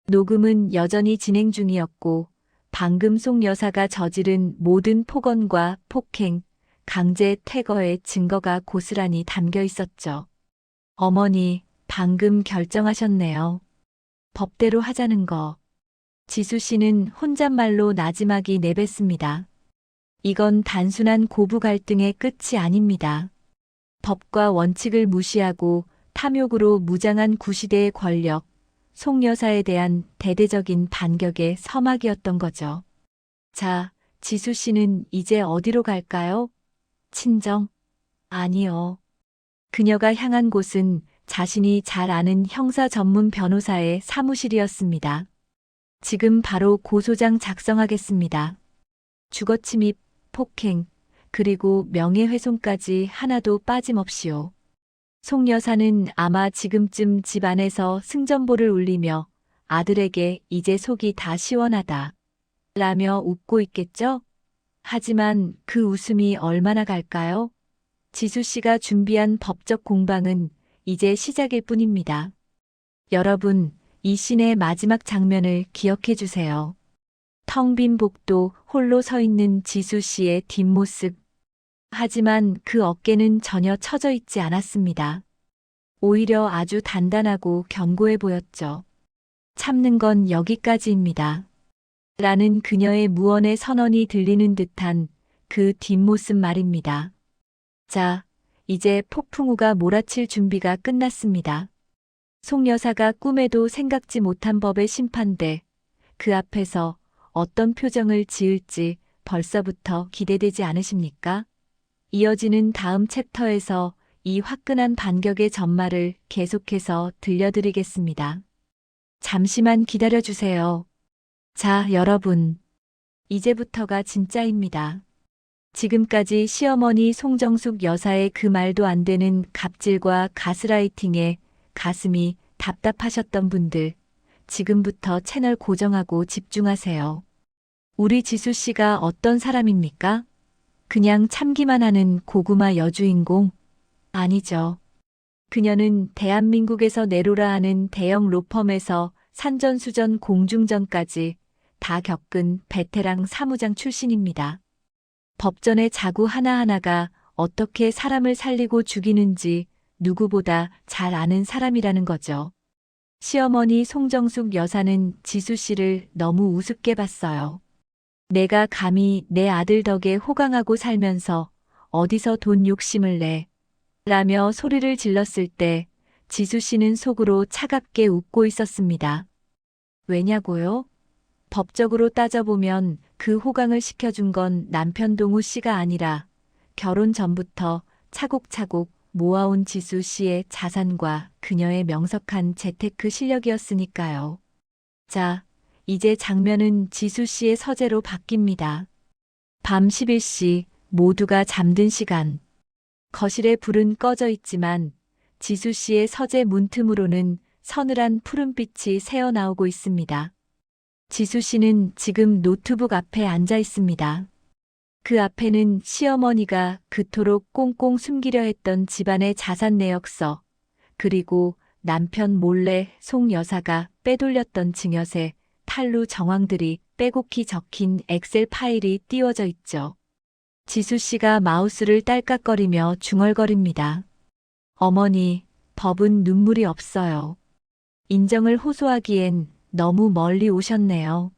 녹음은 여전히 진행 중이었고 방금 송 여사가 저지른 모든 폭언과 폭행, 강제 퇴거의 증거가 고스란히 담겨 있었죠. 어머니, 방금 결정하셨네요. 법대로 하자는 거. 지수 씨는 혼잣말로 나지막이 내뱉습니다. 이건 단순한 고부 갈등의 끝이 아닙니다. 법과 원칙을 무시하고 탐욕으로 무장한 구시대의 권력, 송 여사에 대한 대대적인 반격의 서막이었던 거죠. 자, 지수 씨는 이제 어디로 갈까요? 친정? 아니요. 그녀가 향한 곳은 자신이 잘 아는 형사 전문 변호사의 사무실이었습니다. 지금 바로 고소장 작성하겠습니다. 주거침입, 폭행, 그리고 명예훼손까지 하나도 빠짐없이요. 송 여사는 아마 지금쯤 집 안에서 승전보를 울리며 아들에게 이제 속이 다 시원하다 라며 웃고 있겠죠? 하지만 그 웃음이 얼마나 갈까요? 지수 씨가 준비한 법적 공방은 이제 시작일 뿐입니다. 여러분, 이 씬의 마지막 장면을 기억해 주세요. 텅 빈 복도, 홀로 서 있는 지수 씨의 뒷모습. 하지만 그 어깨는 전혀 처져 있지 않았습니다. 오히려 아주 단단하고 견고해 보였죠. 참는 건 여기까지입니다. 라는 그녀의 무언의 선언이 들리는 듯한 그 뒷모습 말입니다. 자, 이제 폭풍우가 몰아칠 준비가 끝났습니다. 송 여사가 꿈에도 생각지 못한 법의 심판대, 그 앞에서 어떤 표정을 지을지 벌써부터 기대되지 않으십니까? 이어지는 다음 챕터에서 이 화끈한 반격의 전말을 계속해서 들려드리겠습니다. 잠시만 기다려주세요. 자, 여러분. 이제부터가 진짜입니다. 지금까지 시어머니 송정숙 여사의 그 말도 안 되는 갑질과 가스라이팅에 가슴이 답답하셨던 분들, 지금부터 채널 고정하고 집중하세요. 우리 지수 씨가 어떤 사람입니까? 그냥 참기만 하는 고구마 여주인공? 아니죠. 그녀는 대한민국에서 내로라 하는 대형 로펌에서 산전수전 공중전까지 다 겪은 베테랑 사무장 출신입니다. 법전의 자구 하나하나가 어떻게 사람을 살리고 죽이는지 누구보다 잘 아는 사람이라는 거죠. 시어머니 송정숙 여사는 지수 씨를 너무 우습게 봤어요. 내가 감히 내 아들 덕에 호강하고 살면서 어디서 돈 욕심을 내? 라며 소리를 질렀을 때 지수 씨는 속으로 차갑게 웃고 있었습니다. 왜냐고요? 법적으로 따져보면 그 호강을 시켜준 건 남편 동우 씨가 아니라 결혼 전부터 차곡차곡 모아온 지수 씨의 자산과 그녀의 명석한 재테크 실력이었으니까요. 자, 이제 장면은 지수 씨의 서재로 바뀝니다. 밤 11시 모두가 잠든 시간. 거실에 불은 꺼져 있지만 지수 씨의 서재 문틈으로는 서늘한 푸른빛이 새어나오고 있습니다. 지수 씨는 지금 노트북 앞에 앉아 있습니다. 그 앞에는 시어머니가 그토록 꽁꽁 숨기려 했던 집안의 자산 내역서, 그리고 남편 몰래 송 여사가 빼돌렸던 증여세, 탈루 정황들이 빼곡히 적힌 엑셀 파일이 띄워져 있죠. 지수 씨가 마우스를 딸깍거리며 중얼거립니다. 어머니, 법은 눈물이 없어요. 인정을 호소하기엔 너무 멀리 오셨네요.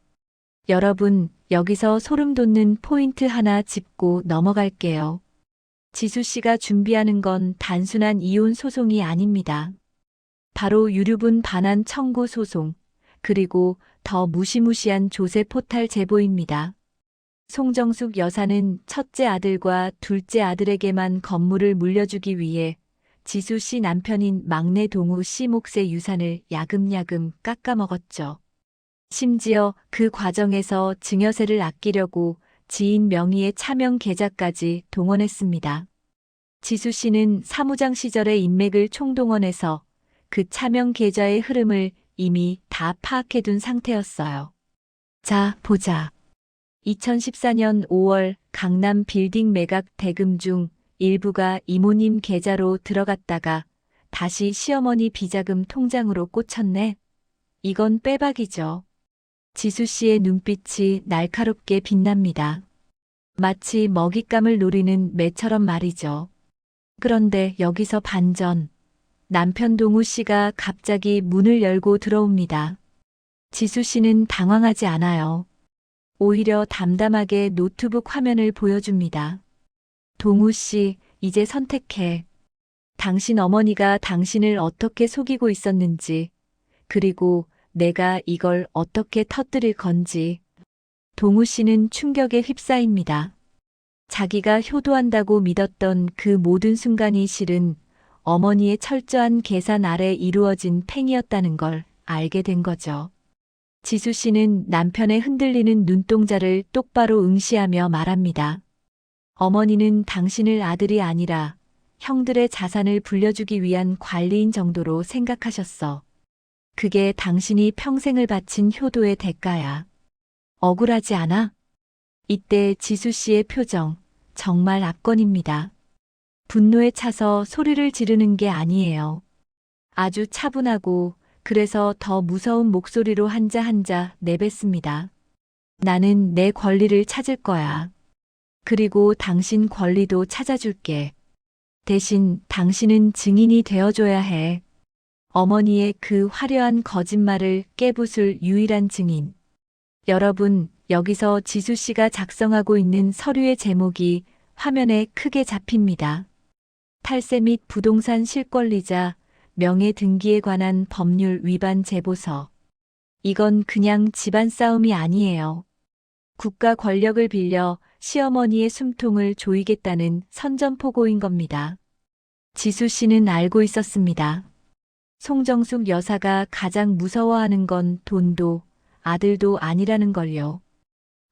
여러분, 여기서 소름 돋는 포인트 하나 짚고 넘어갈게요. 지수 씨가 준비하는 건 단순한 이혼 소송이 아닙니다. 바로 유류분 반환 청구 소송, 그리고 더 무시무시한 조세 포탈 제보입니다. 송정숙 여사는 첫째 아들과 둘째 아들에게만 건물을 물려주기 위해 지수 씨 남편인 막내 동우 씨 몫의 유산을 야금야금 깎아먹었죠. 심지어 그 과정에서 증여세를 아끼려고 지인 명의의 차명 계좌까지 동원했습니다. 지수 씨는 사무장 시절의 인맥을 총동원해서 그 차명 계좌의 흐름을 이미 다 파악해둔 상태였어요. 자, 보자. 2014년 5월 강남 빌딩 매각 대금 중 일부가 이모님 계좌로 들어갔다가 다시 시어머니 비자금 통장으로 꽂혔네. 이건 빼박이죠. 지수 씨의 눈빛이 날카롭게 빛납니다. 마치 먹잇감을 노리는 매처럼 말이죠. 그런데 여기서 반전. 남편 동우 씨가 갑자기 문을 열고 들어옵니다. 지수 씨는 당황하지 않아요. 오히려 담담하게 노트북 화면을 보여줍니다. 동우 씨, 이제 선택해. 당신 어머니가 당신을 어떻게 속이고 있었는지, 그리고 내가 이걸 어떻게 터뜨릴 건지. 동우 씨는 충격에 휩싸입니다. 자기가 효도한다고 믿었던 그 모든 순간이 실은 어머니의 철저한 계산 아래 이루어진 팽이었다는 걸 알게 된 거죠. 지수 씨는 남편의 흔들리는 눈동자를 똑바로 응시하며 말합니다. 어머니는 당신을 아들이 아니라 형들의 자산을 불려주기 위한 관리인 정도로 생각하셨어. 그게 당신이 평생을 바친 효도의 대가야. 억울하지 않아? 이때 지수 씨의 표정, 정말 압권입니다. 분노에 차서 소리를 지르는 게 아니에요. 아주 차분하고 그래서 더 무서운 목소리로 한자 한자 내뱉습니다. 나는 내 권리를 찾을 거야. 그리고 당신 권리도 찾아줄게. 대신 당신은 증인이 되어줘야 해. 어머니의 그 화려한 거짓말을 깨부술 유일한 증인. 여러분, 여기서 지수 씨가 작성하고 있는 서류의 제목이 화면에 크게 잡힙니다. 탈세 및 부동산 실권리자, 명예 등기에 관한 법률 위반 제보서. 이건 그냥 집안 싸움이 아니에요. 국가 권력을 빌려 시어머니의 숨통을 조이겠다는 선전포고인 겁니다. 지수 씨는 알고 있었습니다. 송정숙 여사가 가장 무서워하는 건 돈도 아들도 아니라는 걸요.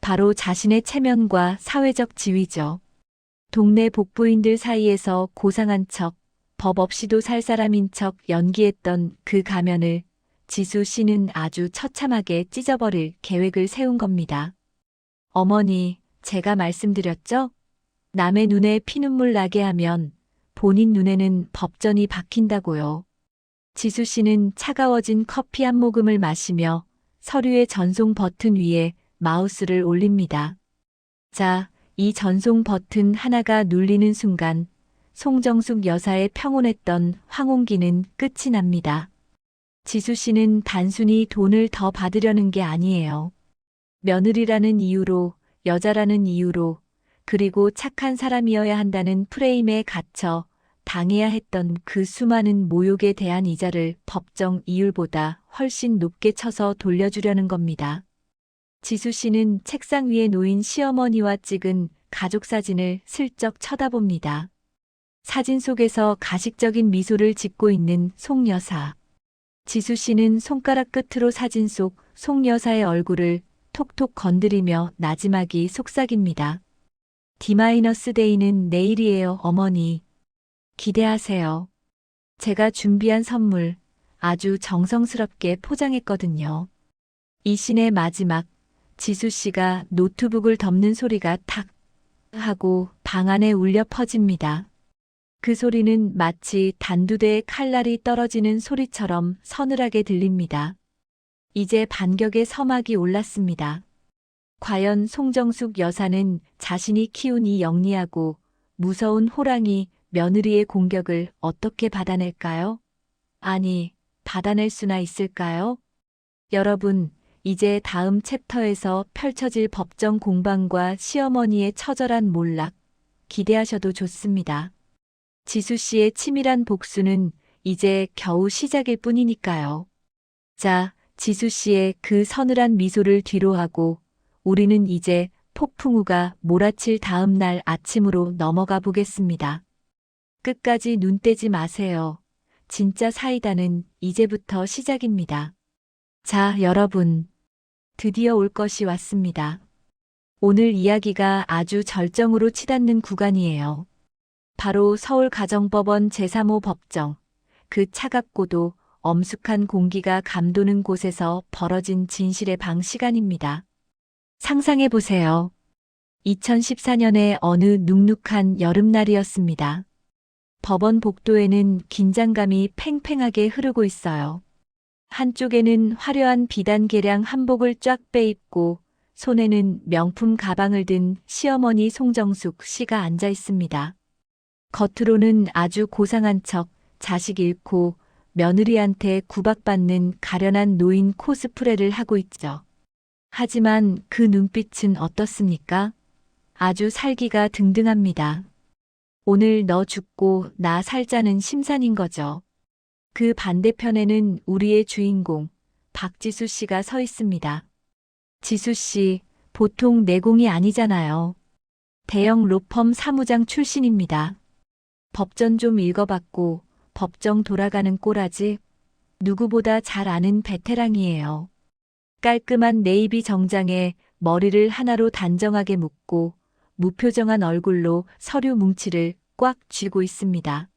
바로 자신의 체면과 사회적 지위죠. 동네 복부인들 사이에서 고상한 척, 법 없이도 살 사람인 척 연기했던 그 가면을 지수 씨는 아주 처참하게 찢어버릴 계획을 세운 겁니다. 어머니, 제가 말씀드렸죠? 남의 눈에 피눈물 나게 하면 본인 눈에는 법전이 박힌다고요. 지수 씨는 차가워진 커피 한 모금을 마시며 서류의 전송 버튼 위에 마우스를 올립니다. 자, 이 전송 버튼 하나가 눌리는 순간 송정숙 여사의 평온했던 황혼기는 끝이 납니다. 지수 씨는 단순히 돈을 더 받으려는 게 아니에요. 며느리라는 이유로, 여자라는 이유로, 그리고 착한 사람이어야 한다는 프레임에 갇혀 당해야 했던 그 수많은 모욕에 대한 이자를 법정 이율보다 훨씬 높게 쳐서 돌려주려는 겁니다. 지수 씨는 책상 위에 놓인 시어머니와 찍은 가족 사진을 슬쩍 쳐다봅니다. 사진 속에서 가식적인 미소를 짓고 있는 송 여사. 지수 씨는 손가락 끝으로 사진 속 송 여사의 얼굴을 톡톡 건드리며 나지막이 속삭입니다. D-데이는 내일이에요, 어머니. 기대하세요. 제가 준비한 선물 아주 정성스럽게 포장했거든요. 이 씬의 마지막, 지수 씨가 노트북을 덮는 소리가 탁 하고 방 안에 울려 퍼집니다. 그 소리는 마치 단두대의 칼날이 떨어지는 소리처럼 서늘하게 들립니다. 이제 반격의 서막이 올랐습니다. 과연 송정숙 여사는 자신이 키운 이 영리하고 무서운 호랑이 며느리의 공격을 어떻게 받아낼까요? 아니, 받아낼 수나 있을까요? 여러분, 이제 다음 챕터에서 펼쳐질 법정 공방과 시어머니의 처절한 몰락, 기대하셔도 좋습니다. 지수 씨의 치밀한 복수는 이제 겨우 시작일 뿐이니까요. 자, 지수 씨의 그 서늘한 미소를 뒤로하고 우리는 이제 폭풍우가 몰아칠 다음 날 아침으로 넘어가 보겠습니다. 끝까지 눈 떼지 마세요. 진짜 사이다는 이제부터 시작입니다. 자, 여러분. 드디어 올 것이 왔습니다. 오늘 이야기가 아주 절정으로 치닫는 구간이에요. 바로 서울가정법원 제3호 법정. 그 차갑고도 엄숙한 공기가 감도는 곳에서 벌어진 진실의 방 시간입니다. 상상해 보세요. 2014년의 어느 눅눅한 여름날이었습니다. 법원 복도에는 긴장감이 팽팽하게 흐르고 있어요. 한쪽에는 화려한 비단 개량 한복을 쫙 빼입고 손에는 명품 가방을 든 시어머니 송정숙 씨가 앉아 있습니다. 겉으로는 아주 고상한 척 자식 잃고 며느리한테 구박받는 가련한 노인 코스프레를 하고 있죠. 하지만 그 눈빛은 어떻습니까? 아주 살기가 등등합니다. 오늘 너 죽고 나 살자는 심산인 거죠. 그 반대편에는 우리의 주인공, 박지수 씨가 서 있습니다. 지수 씨, 보통 내공이 아니잖아요. 대형 로펌 사무장 출신입니다. 법전 좀 읽어봤고, 법정 돌아가는 꼬라지, 누구보다 잘 아는 베테랑이에요. 깔끔한 네이비 정장에 머리를 하나로 단정하게 묶고, 무표정한 얼굴로 서류 뭉치를 꽉 쥐고 있습니다.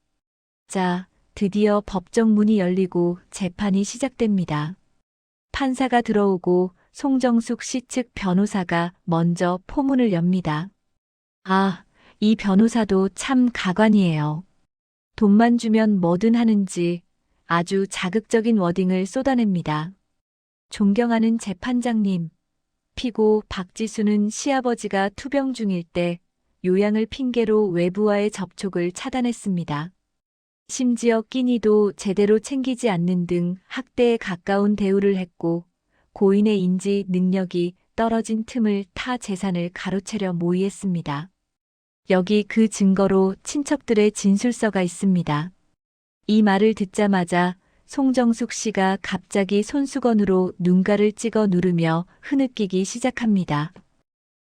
자, 드디어 법정 문이 열리고 재판이 시작됩니다. 판사가 들어오고 송정숙 씨 측 변호사가 먼저 포문을 엽니다. 아, 이 변호사도 참 가관이에요. 돈만 주면 뭐든 하는지 아주 자극적인 워딩을 쏟아냅니다. 존경하는 재판장님, 피고 박지수는 시아버지가 투병 중일 때 요양을 핑계로 외부와의 접촉을 차단했습니다. 심지어 끼니도 제대로 챙기지 않는 등 학대에 가까운 대우를 했고 고인의 인지 능력이 떨어진 틈을 타 재산을 가로채려 모의했습니다. 여기 그 증거로 친척들의 진술서가 있습니다. 이 말을 듣자마자 송정숙 씨가 갑자기 손수건으로 눈가를 찍어 누르며 흐느끼기 시작합니다.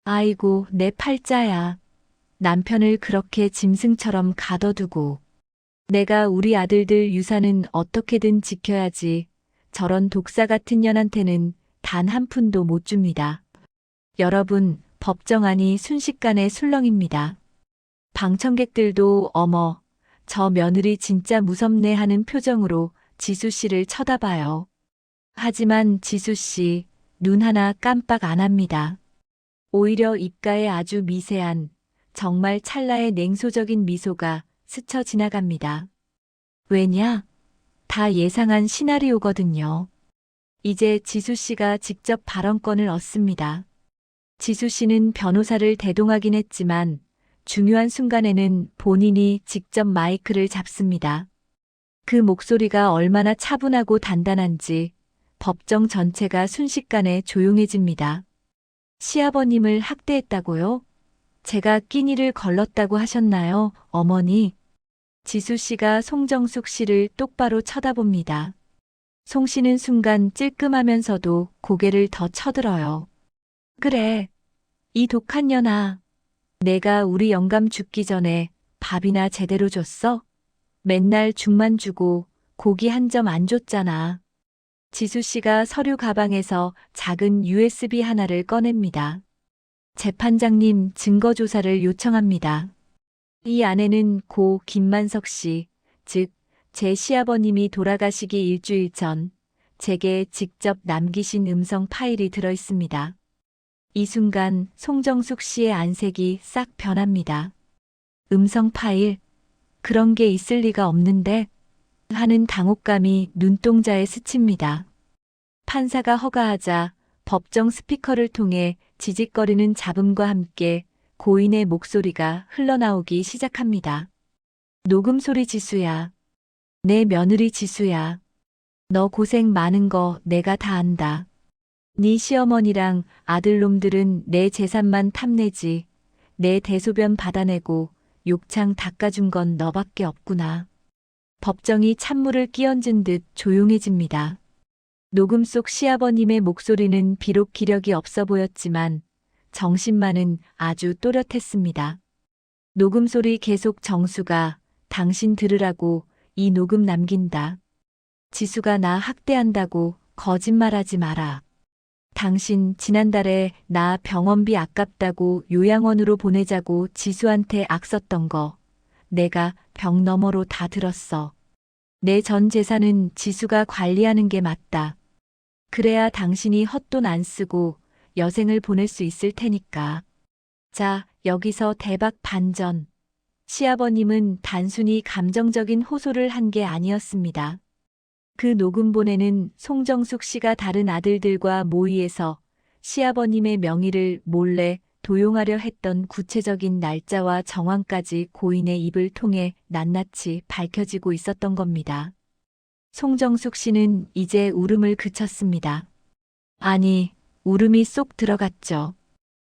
아이고, 내 팔자야. 남편을 그렇게 짐승처럼 가둬두고. 내가 우리 아들들 유산은 어떻게든 지켜야지. 저런 독사 같은 년한테는 단 한 푼도 못 줍니다. 여러분, 법정 안이 순식간에 술렁입니다. 방청객들도 어머, 저 며느리 진짜 무섭네 하는 표정으로 지수 씨를 쳐다봐요. 하지만 지수 씨, 눈 하나 깜빡 안 합니다. 오히려 입가에 아주 미세한, 정말 찰나의 냉소적인 미소가 스쳐 지나갑니다. 왜냐? 다 예상한 시나리오거든요. 이제 지수 씨가 직접 발언권을 얻습니다. 지수 씨는 변호사를 대동하긴 했지만 중요한 순간에는 본인이 직접 마이크를 잡습니다. 그 목소리가 얼마나 차분하고 단단한지 법정 전체가 순식간에 조용해집니다. 시아버님을 학대했다고요? 제가 끼니를 걸렀다고 하셨나요, 어머니? 지수 씨가 송정숙 씨를 똑바로 쳐다봅니다. 송 씨는 순간 찔끔하면서도 고개를 더 쳐들어요. 그래, 이 독한 년아. 내가 우리 영감 죽기 전에 밥이나 제대로 줬어? 맨날 죽만 주고 고기 한 점 안 줬잖아. 지수 씨가 서류 가방에서 작은 USB 하나를 꺼냅니다. 재판장님, 증거 조사를 요청합니다. 이 안에는 고 김만석 씨, 즉 제 시아버님이 돌아가시기 일주일 전 제게 직접 남기신 음성 파일이 들어 있습니다. 이 순간 송정숙 씨의 안색이 싹 변합니다. 음성 파일? 그런 게 있을 리가 없는데? 하는 당혹감이 눈동자에 스칩니다. 판사가 허가하자 법정 스피커를 통해 지직거리는 잡음과 함께 고인의 목소리가 흘러나오기 시작합니다. 녹음 소리 지수야. 내 며느리 지수야. 너 고생 많은 거 내가 다 안다. 네 시어머니랑 아들놈들은 내 재산만 탐내지. 내 대소변 받아내고 욕창 닦아준 건 너밖에 없구나. 법정이 찬물을 끼얹은 듯 조용해집니다. 녹음 속 시아버님의 목소리는 비록 기력이 없어 보였지만 정신만은 아주 또렷했습니다. 녹음 소리 계속 정수가 당신 들으라고 이 녹음 남긴다. 지수가 나 학대한다고 거짓말하지 마라. 당신 지난달에 나 병원비 아깝다고 요양원으로 보내자고 지수한테 악썼던 거 내가 벽 너머로 다 들었어. 내 전 재산은 지수가 관리하는 게 맞다. 그래야 당신이 헛돈 안 쓰고 여생을 보낼 수 있을 테니까. 자, 여기서 대박 반전. 시아버님은 단순히 감정적인 호소를 한 게 아니었습니다. 그 녹음본에는 송정숙 씨가 다른 아들들과 모의해서 시아버님의 명의를 몰래 도용하려 했던 구체적인 날짜와 정황까지 고인의 입을 통해 낱낱이 밝혀지고 있었던 겁니다. 송정숙 씨는 이제 울음을 그쳤습니다. 아니, 울음이 쏙 들어갔죠.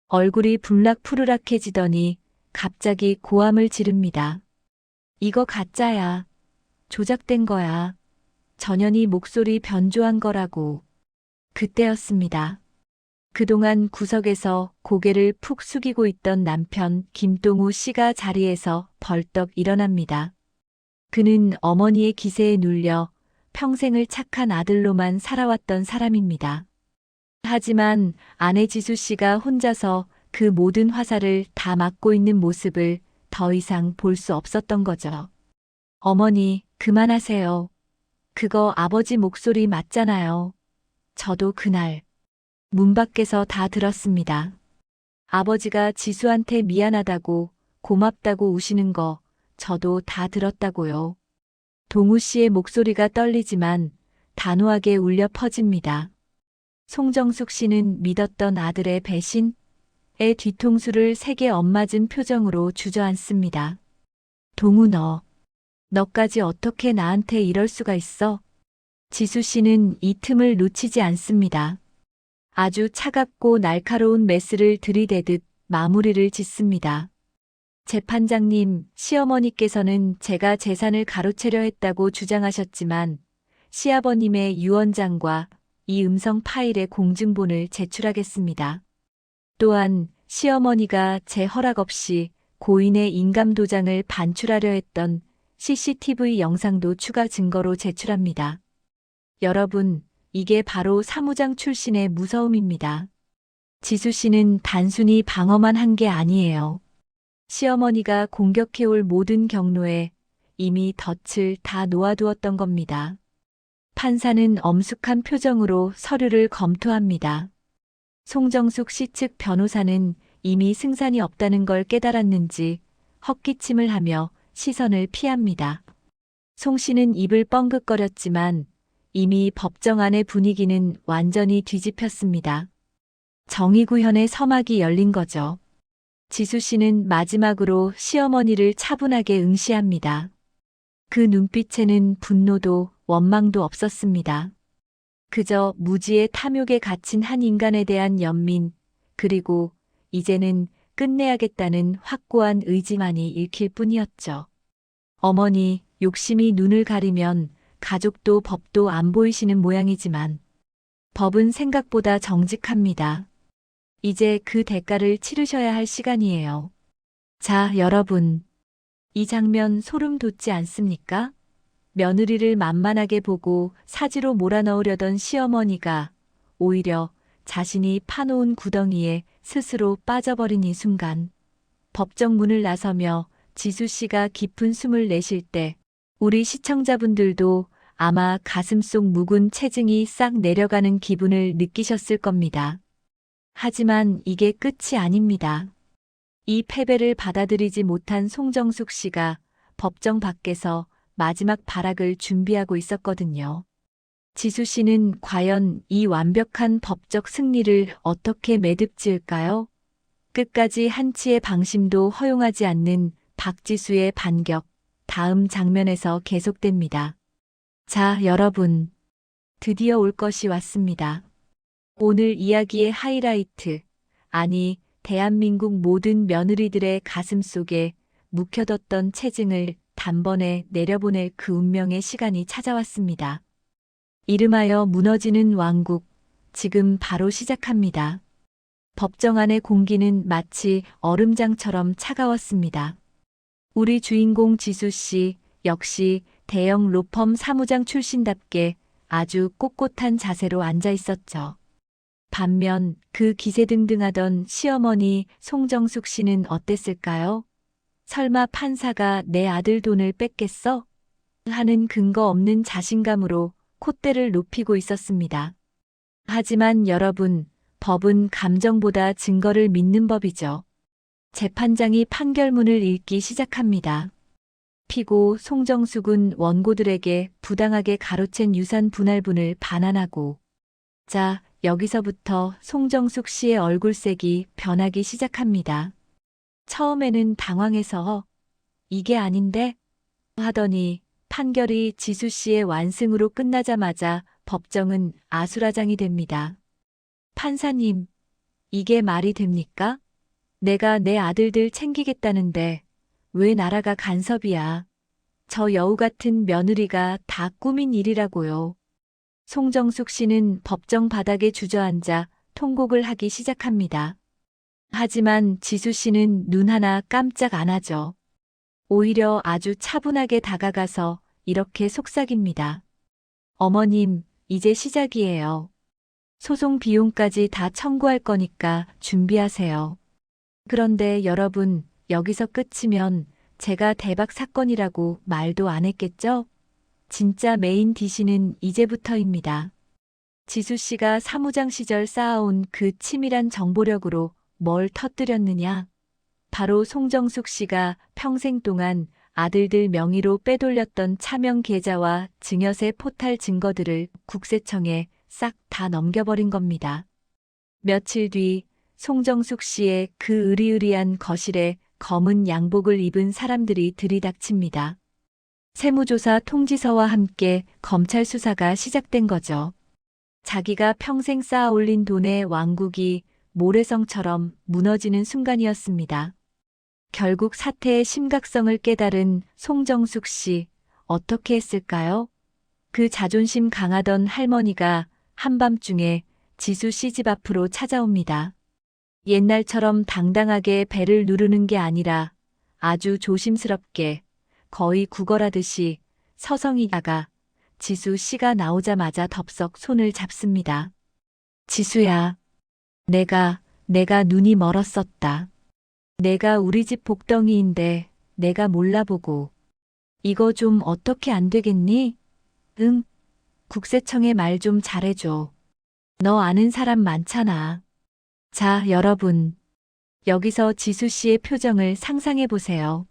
얼굴이 불락푸르락해지더니 갑자기 고함을 지릅니다. 이거 가짜야. 조작된 거야. 전현이 목소리 변조한 거라고. 그때였습니다. 그동안 구석에서 고개를 푹 숙이고 있던 남편 김동우 씨가 자리에서 벌떡 일어납니다. 그는 어머니의 기세에 눌려 평생을 착한 아들로만 살아왔던 사람입니다. 하지만 아내 지수 씨가 혼자서 그 모든 화살을 다 막고 있는 모습을 더 이상 볼 수 없었던 거죠. 어머니, 그만하세요. 그거 아버지 목소리 맞잖아요. 저도 그날 문 밖에서 다 들었습니다. 아버지가 지수한테 미안하다고 고맙다고 우시는 거 저도 다 들었다고요. 동우 씨의 목소리가 떨리지만 단호하게 울려 퍼집니다. 송정숙 씨는 믿었던 아들의 배신의 뒤통수를 세게 엇맞은 표정으로 주저앉습니다. 동우 너까지 어떻게 나한테 이럴 수가 있어? 지수 씨는 이 틈을 놓치지 않습니다. 아주 차갑고 날카로운 메스를 들이대듯 마무리를 짓습니다. 재판장님, 시어머니께서는 제가 재산을 가로채려 했다고 주장하셨지만 시아버님의 유언장과 이 음성 파일의 공증본을 제출하겠습니다. 또한 시어머니가 제 허락 없이 고인의 인감도장을 반출하려 했던 CCTV 영상도 추가 증거로 제출합니다. 여러분, 이게 바로 사무장 출신의 무서움입니다. 지수 씨는 단순히 방어만 한 게 아니에요. 시어머니가 공격해올 모든 경로에 이미 덫을 다 놓아두었던 겁니다. 판사는 엄숙한 표정으로 서류를 검토합니다. 송정숙 씨 측 변호사는 이미 승산이 없다는 걸 깨달았는지 헛기침을 하며 시선을 피합니다. 송 씨는 입을 뻥긋거렸지만 이미 법정 안의 분위기는 완전히 뒤집혔습니다. 정의구현의 서막이 열린 거죠. 지수 씨는 마지막으로 시어머니를 차분하게 응시합니다. 그 눈빛에는 분노도 원망도 없었습니다. 그저 무지의 탐욕에 갇힌 한 인간에 대한 연민, 그리고 이제는 끝내야겠다는 확고한 의지만이 읽힐 뿐이었죠. 어머니, 욕심이 눈을 가리면 가족도 법도 안 보이시는 모양이지만 법은 생각보다 정직합니다. 이제 그 대가를 치르셔야 할 시간이에요. 자, 여러분. 이 장면 소름 돋지 않습니까? 며느리를 만만하게 보고 사지로 몰아넣으려던 시어머니가 오히려 자신이 파놓은 구덩이에 스스로 빠져버린 이 순간, 법정 문을 나서며 지수 씨가 깊은 숨을 내쉴 때 우리 시청자분들도 아마 가슴속 묵은 체증이 싹 내려가는 기분을 느끼셨을 겁니다. 하지만 이게 끝이 아닙니다. 이 패배를 받아들이지 못한 송정숙 씨가 법정 밖에서 마지막 발악을 준비하고 있었거든요. 지수 씨는 과연 이 완벽한 법적 승리를 어떻게 매듭지을까요? 끝까지 한치의 방심도 허용하지 않는 박지수의 반격, 다음 장면에서 계속됩니다. 자, 여러분. 드디어 올 것이 왔습니다. 오늘 이야기의 하이라이트, 아니, 대한민국 모든 며느리들의 가슴 속에 묵혀뒀던 체증을 단번에 내려보낼 그 운명의 시간이 찾아왔습니다. 이름하여 무너지는 왕국, 지금 바로 시작합니다. 법정 안의 공기는 마치 얼음장처럼 차가웠습니다. 우리 주인공 지수 씨 역시 대형 로펌 사무장 출신답게 아주 꼿꼿한 자세로 앉아 있었죠. 반면 그 기세등등하던 시어머니 송정숙 씨는 어땠을까요? 설마 판사가 내 아들 돈을 뺏겠어? 하는 근거 없는 자신감으로 콧대를 높이고 있었습니다. 하지만 여러분, 법은 감정보다 증거를 믿는 법이죠. 재판장이 판결문을 읽기 시작합니다. 피고 송정숙은 원고들에게 부당하게 가로챈 유산 분할분을 반환하고, 자, 여기서부터 송정숙 씨의 얼굴색이 변하기 시작합니다. 처음에는 당황해서 이게 아닌데? 하더니 판결이 지수 씨의 완승으로 끝나자마자 법정은 아수라장이 됩니다. 판사님, 이게 말이 됩니까? 내가 내 아들들 챙기겠다는데 왜 나라가 간섭이야? 저 여우 같은 며느리가 다 꾸민 일이라고요. 송정숙 씨는 법정 바닥에 주저앉아 통곡을 하기 시작합니다. 하지만 지수 씨는 눈 하나 깜짝 안 하죠. 오히려 아주 차분하게 다가가서 이렇게 속삭입니다. 어머님, 이제 시작이에요. 소송 비용까지 다 청구할 거니까 준비하세요. 그런데 여러분, 여기서 끝이면 제가 대박 사건이라고 말도 안 했겠죠? 진짜 메인 디시는 이제부터입니다. 지수 씨가 사무장 시절 쌓아온 그 치밀한 정보력으로 뭘 터뜨렸느냐? 바로 송정숙 씨가 평생 동안 아들들 명의로 빼돌렸던 차명 계좌와 증여세 포탈 증거들을 국세청에 싹 다 넘겨버린 겁니다. 며칠 뒤 송정숙 씨의 그 으리으리한 거실에 검은 양복을 입은 사람들이 들이닥칩니다. 세무조사 통지서와 함께 검찰 수사가 시작된 거죠. 자기가 평생 쌓아 올린 돈의 왕국이 모래성처럼 무너지는 순간이었습니다. 결국 사태의 심각성을 깨달은 송정숙 씨, 어떻게 했을까요? 그 자존심 강하던 할머니가 한밤중에 지수 씨 집 앞으로 찾아옵니다. 옛날처럼 당당하게 배를 누르는 게 아니라 아주 조심스럽게 거의 구걸하듯이 서성이다가 지수 씨가 나오자마자 덥석 손을 잡습니다. 지수야, 내가 눈이 멀었었다. 내가 우리 집 복덩이인데 내가 몰라보고. 이거 좀 어떻게 안 되겠니? 응, 국세청에 말 좀 잘해줘. 너 아는 사람 많잖아. 자, 여러분. 여기서 지수 씨의 표정을 상상해 보세요.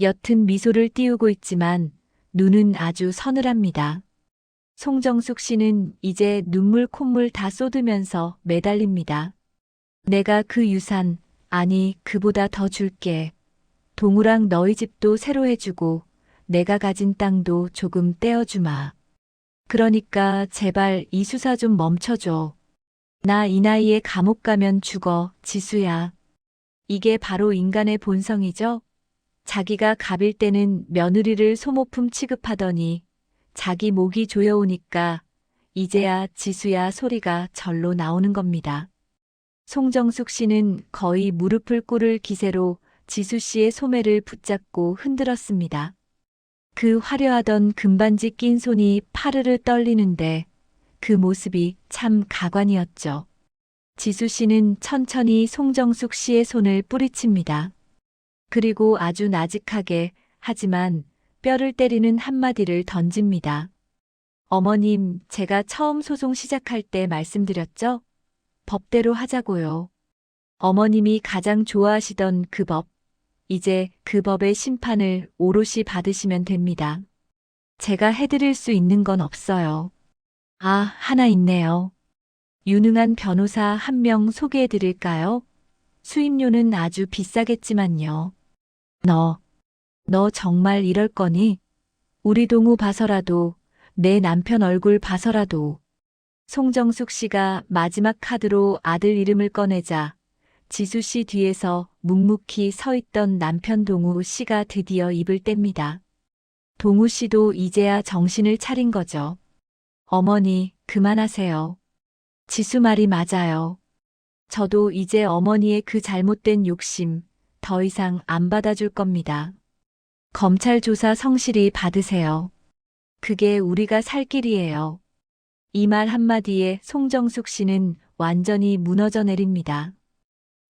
옅은 미소를 띄우고 있지만 눈은 아주 서늘합니다. 송정숙 씨는 이제 눈물 콧물 다 쏟으면서 매달립니다. 내가 그 유산, 아니 그보다 더 줄게. 동우랑 너희 집도 새로 해주고 내가 가진 땅도 조금 떼어주마. 그러니까 제발 이 수사 좀 멈춰줘. 나 이 나이에 감옥 가면 죽어, 지수야. 이게 바로 인간의 본성이죠? 자기가 갑일 때는 며느리를 소모품 취급하더니 자기 목이 조여오니까 이제야 지수야 소리가 절로 나오는 겁니다. 송정숙 씨는 거의 무릎을 꿇을 기세로 지수 씨의 소매를 붙잡고 흔들었습니다. 그 화려하던 금반지 낀 손이 파르르 떨리는데 그 모습이 참 가관이었죠. 지수 씨는 천천히 송정숙 씨의 손을 뿌리칩니다. 그리고 아주 나직하게 하지만 뼈를 때리는 한마디를 던집니다. 어머님, 제가 처음 소송 시작할 때 말씀드렸죠? 법대로 하자고요. 어머님이 가장 좋아하시던 그 법, 이제 그 법의 심판을 오롯이 받으시면 됩니다. 제가 해드릴 수 있는 건 없어요. 아, 하나 있네요. 유능한 변호사 한 명 소개해 드릴까요? 수임료는 아주 비싸겠지만요. 너 정말 이럴 거니? 우리 동우 봐서라도, 내 남편 얼굴 봐서라도. 송정숙 씨가 마지막 카드로 아들 이름을 꺼내자 지수 씨 뒤에서 묵묵히 서 있던 남편 동우 씨가 드디어 입을 뗍니다. 동우 씨도 이제야 정신을 차린 거죠. 어머니, 그만하세요. 지수 말이 맞아요. 저도 이제 어머니의 그 잘못된 욕심 더 이상 안 받아줄 겁니다. 검찰 조사 성실히 받으세요. 그게 우리가 살 길이에요. 이 말 한마디에 송정숙 씨는 완전히 무너져 내립니다.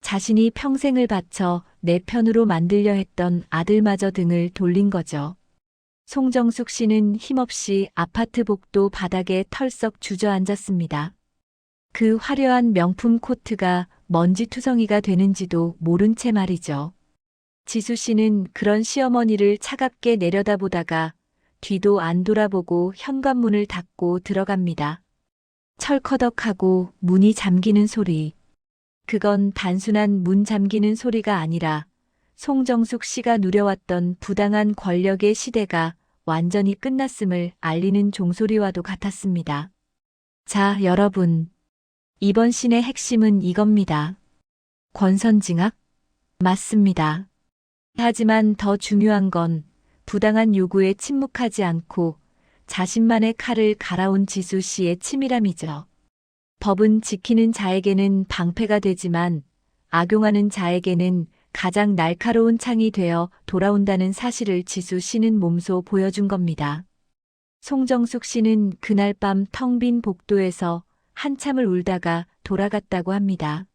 자신이 평생을 바쳐 내 편으로 만들려 했던 아들마저 등을 돌린 거죠. 송정숙 씨는 힘없이 아파트 복도 바닥에 털썩 주저앉았습니다. 그 화려한 명품 코트가 먼지투성이가 되는지도 모른 채 말이죠. 지수 씨는 그런 시어머니를 차갑게 내려다보다가 뒤도 안 돌아보고 현관문을 닫고 들어갑니다. 철커덕하고 문이 잠기는 소리. 그건 단순한 문 잠기는 소리가 아니라 송정숙 씨가 누려왔던 부당한 권력의 시대가 완전히 끝났음을 알리는 종소리와도 같았습니다. 자, 여러분. 이번 씬의 핵심은 이겁니다. 권선징악? 맞습니다. 하지만 더 중요한 건 부당한 요구에 침묵하지 않고 자신만의 칼을 갈아온 지수 씨의 치밀함이죠. 법은 지키는 자에게는 방패가 되지만 악용하는 자에게는 가장 날카로운 창이 되어 돌아온다는 사실을 지수 씨는 몸소 보여준 겁니다. 송정숙 씨는 그날 밤 텅 빈 복도에서 한참을 울다가 돌아갔다고 합니다.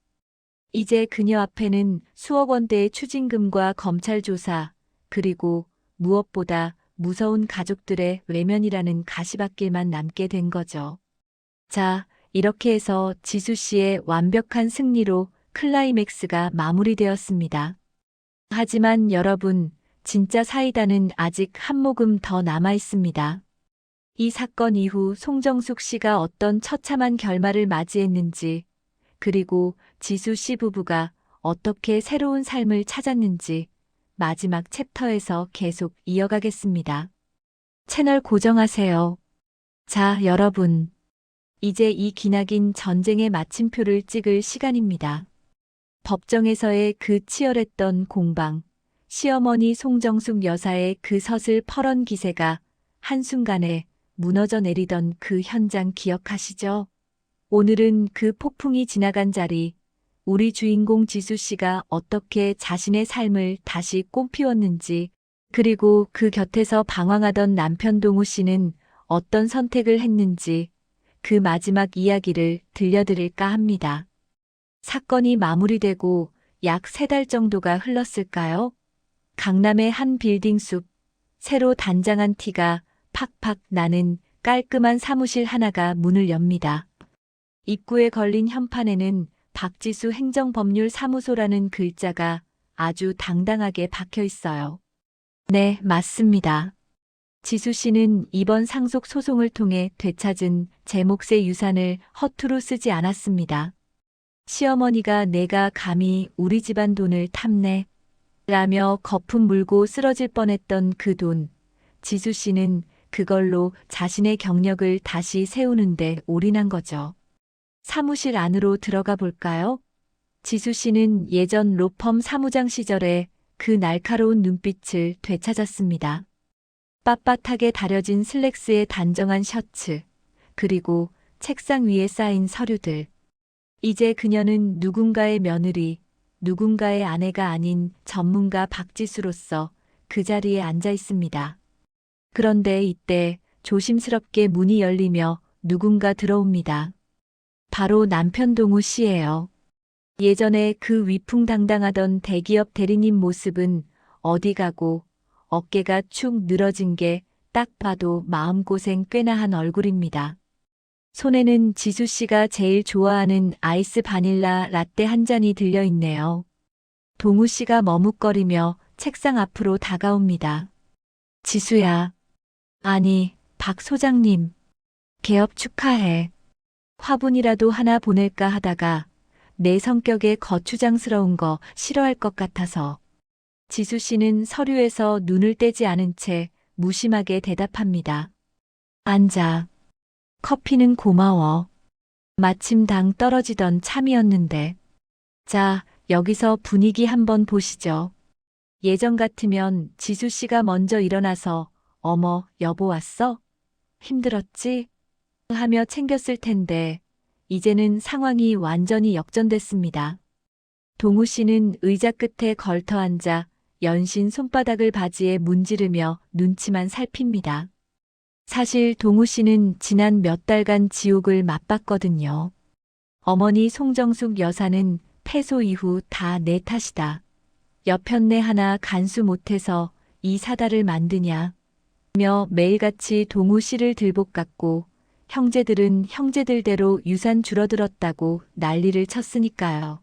이제 그녀 앞에는 수억 원대의 추징금과 검찰 조사, 그리고 무엇보다 무서운 가족들의 외면이라는 가시밭길만 남게 된 거죠. 자, 이렇게 해서 지수 씨의 완벽한 승리로 클라이맥스가 마무리되었습니다. 하지만 여러분, 진짜 사이다는 아직 한 모금 더 남아 있습니다. 이 사건 이후 송정숙 씨가 어떤 처참한 결말을 맞이했는지, 그리고 지수 씨 부부가 어떻게 새로운 삶을 찾았는지 마지막 챕터에서 계속 이어가겠습니다. 채널 고정하세요. 자, 여러분. 이제 이 기나긴 전쟁의 마침표를 찍을 시간입니다. 법정에서의 그 치열했던 공방, 시어머니 송정숙 여사의 그 서슬퍼런 기세가 한순간에 무너져 내리던 그 현장 기억하시죠? 오늘은 그 폭풍이 지나간 자리, 우리 주인공 지수 씨가 어떻게 자신의 삶을 다시 꽃피웠는지, 그리고 그 곁에서 방황하던 남편 동우 씨는 어떤 선택을 했는지 그 마지막 이야기를 들려드릴까 합니다. 사건이 마무리되고 약 3달 정도가 흘렀을까요? 강남의 한 빌딩 숲, 새로 단장한 티가 팍팍 나는 깔끔한 사무실 하나가 문을 엽니다. 입구에 걸린 현판에는 박지수 행정법률사무소라는 글자가 아주 당당하게 박혀 있어요. 네, 맞습니다. 지수 씨는 이번 상속 소송을 통해 되찾은 제 몫의 유산을 허투루 쓰지 않았습니다. 시어머니가 내가 감히 우리 집안 돈을 탐내? 라며 거품 물고 쓰러질 뻔했던 그 돈. 지수 씨는 그걸로 자신의 경력을 다시 세우는데 올인한 거죠. 사무실 안으로 들어가 볼까요? 지수 씨는 예전 로펌 사무장 시절의 그 날카로운 눈빛을 되찾았습니다. 빳빳하게 다려진 슬랙스의 단정한 셔츠, 그리고 책상 위에 쌓인 서류들. 이제 그녀는 누군가의 며느리, 누군가의 아내가 아닌 전문가 박지수로서 그 자리에 앉아 있습니다. 그런데 이때 조심스럽게 문이 열리며 누군가 들어옵니다. 바로 남편 동우 씨예요. 예전에 그 위풍당당하던 대기업 대리님 모습은 어디 가고 어깨가 축 늘어진 게 딱 봐도 마음고생 꽤나 한 얼굴입니다. 손에는 지수 씨가 제일 좋아하는 아이스 바닐라 라떼 한 잔이 들려 있네요. 동우 씨가 머뭇거리며 책상 앞으로 다가옵니다. 지수야. 아니, 박 소장님. 개업 축하해. 화분이라도 하나 보낼까 하다가 내 성격에 거추장스러운 거 싫어할 것 같아서. 지수 씨는 서류에서 눈을 떼지 않은 채 무심하게 대답합니다. 앉아. 커피는 고마워. 마침 당 떨어지던 참이었는데. 자, 여기서 분위기 한번 보시죠. 예전 같으면 지수 씨가 먼저 일어나서 어머, 여보 왔어? 힘들었지? 하며 챙겼을 텐데 이제는 상황이 완전히 역전됐습니다. 동우 씨는 의자 끝에 걸터 앉아 연신 손바닥을 바지에 문지르며 눈치만 살핍니다. 사실 동우 씨는 지난 몇 달간 지옥을 맛봤거든요. 어머니 송정숙 여사는 패소 이후 다 내 탓이다. 여편네 하나 간수 못해서 이 사달을 만드냐. 며 매일같이 동우 씨를 들볶았고 형제들은 형제들대로 유산 줄어들었다고 난리를 쳤으니까요.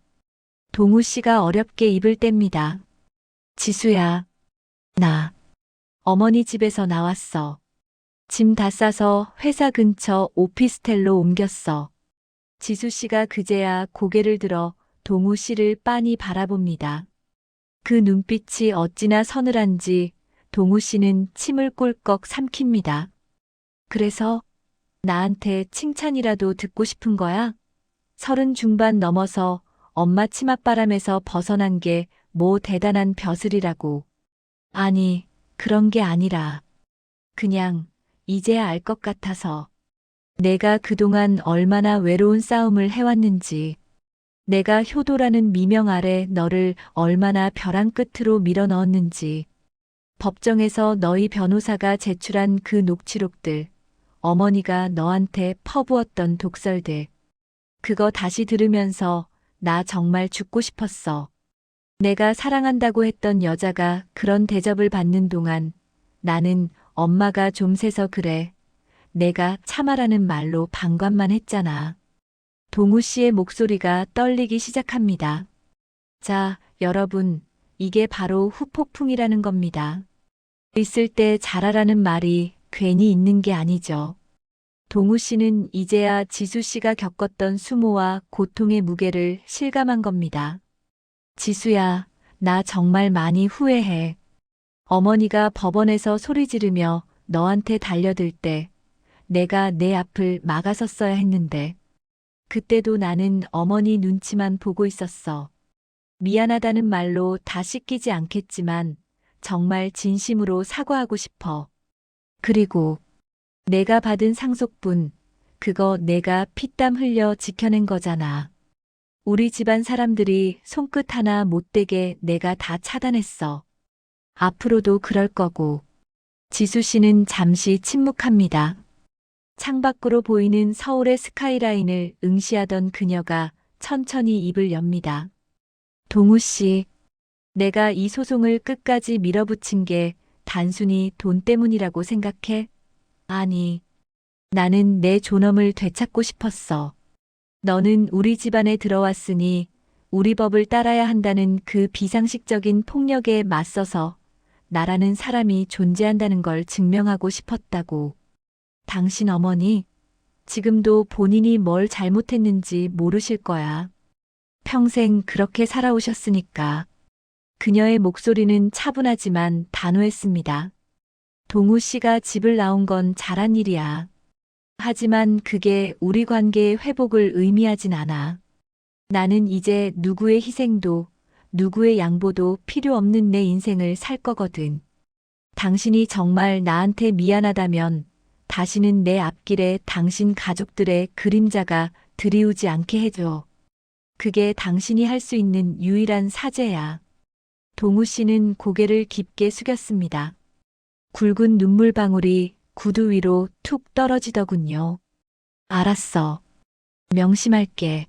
동우 씨가 어렵게 입을 뗍니다. 지수야, 나 어머니 집에서 나왔어. 짐 다 싸서 회사 근처 오피스텔로 옮겼어. 지수 씨가 그제야 고개를 들어 동우 씨를 빤히 바라봅니다. 그 눈빛이 어찌나 서늘한지 동우 씨는 침을 꼴꺽 삼킵니다. 그래서 나한테 칭찬이라도 듣고 싶은 거야? 30 중반 넘어서 엄마 치맛바람에서 벗어난 게 뭐 대단한 벼슬이라고. 아니, 그런 게 아니라 그냥 이제야 알 것 같아서. 내가 그동안 얼마나 외로운 싸움을 해왔는지, 내가 효도라는 미명 아래 너를 얼마나 벼랑 끝으로 밀어넣었는지, 법정에서 너희 변호사가 제출한 그 녹취록들, 어머니가 너한테 퍼부었던 독설들, 그거 다시 들으면서 나 정말 죽고 싶었어. 내가 사랑한다고 했던 여자가 그런 대접을 받는 동안 나는 엄마가 좀 세서 그래. 내가 참아라는 말로 방관만 했잖아. 동우 씨의 목소리가 떨리기 시작합니다. 자, 여러분, 이게 바로 후폭풍이라는 겁니다. 있을 때 잘하라는 말이 괜히 있는 게 아니죠. 동우 씨는 이제야 지수 씨가 겪었던 수모와 고통의 무게를 실감한 겁니다. 지수야, 나 정말 많이 후회해. 어머니가 법원에서 소리 지르며 너한테 달려들 때 내가 내 앞을 막아섰어야 했는데 그때도 나는 어머니 눈치만 보고 있었어. 미안하다는 말로 다 씻기지 않겠지만 정말 진심으로 사과하고 싶어. 그리고 내가 받은 상속분, 그거 내가 피땀 흘려 지켜낸 거잖아. 우리 집안 사람들이 손끝 하나 못 대게 내가 다 차단했어. 앞으로도 그럴 거고. 지수 씨는 잠시 침묵합니다. 창밖으로 보이는 서울의 스카이라인을 응시하던 그녀가 천천히 입을 엽니다. 동우 씨, 내가 이 소송을 끝까지 밀어붙인 게 단순히 돈 때문이라고 생각해? 아니, 나는 내 존엄을 되찾고 싶었어. 너는 우리 집안에 들어왔으니 우리 법을 따라야 한다는 그 비상식적인 폭력에 맞서서 나라는 사람이 존재한다는 걸 증명하고 싶었다고. 당신 어머니, 지금도 본인이 뭘 잘못했는지 모르실 거야. 평생 그렇게 살아오셨으니까. 그녀의 목소리는 차분하지만 단호했습니다. 동우 씨가 집을 나온 건 잘한 일이야. 하지만 그게 우리 관계의 회복을 의미하진 않아. 나는 이제 누구의 희생도, 누구의 양보도 필요 없는 내 인생을 살 거거든. 당신이 정말 나한테 미안하다면 다시는 내 앞길에 당신 가족들의 그림자가 드리우지 않게 해줘. 그게 당신이 할 수 있는 유일한 사죄야. 동우 씨는 고개를 깊게 숙였습니다. 굵은 눈물방울이 구두 위로 툭 떨어지더군요. 알았어. 명심할게.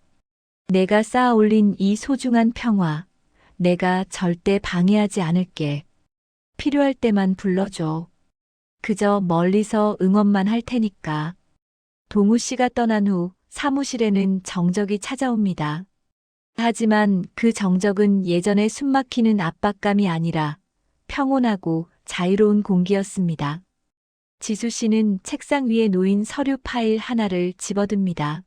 내가 쌓아 올린 이 소중한 평화, 내가 절대 방해하지 않을게. 필요할 때만 불러줘. 그저 멀리서 응원만 할 테니까. 동우 씨가 떠난 후 사무실에는 정적이 찾아옵니다. 하지만 그 정적은 예전의 숨막히는 압박감이 아니라 평온하고 자유로운 공기였습니다. 지수 씨는 책상 위에 놓인 서류 파일 하나를 집어듭니다.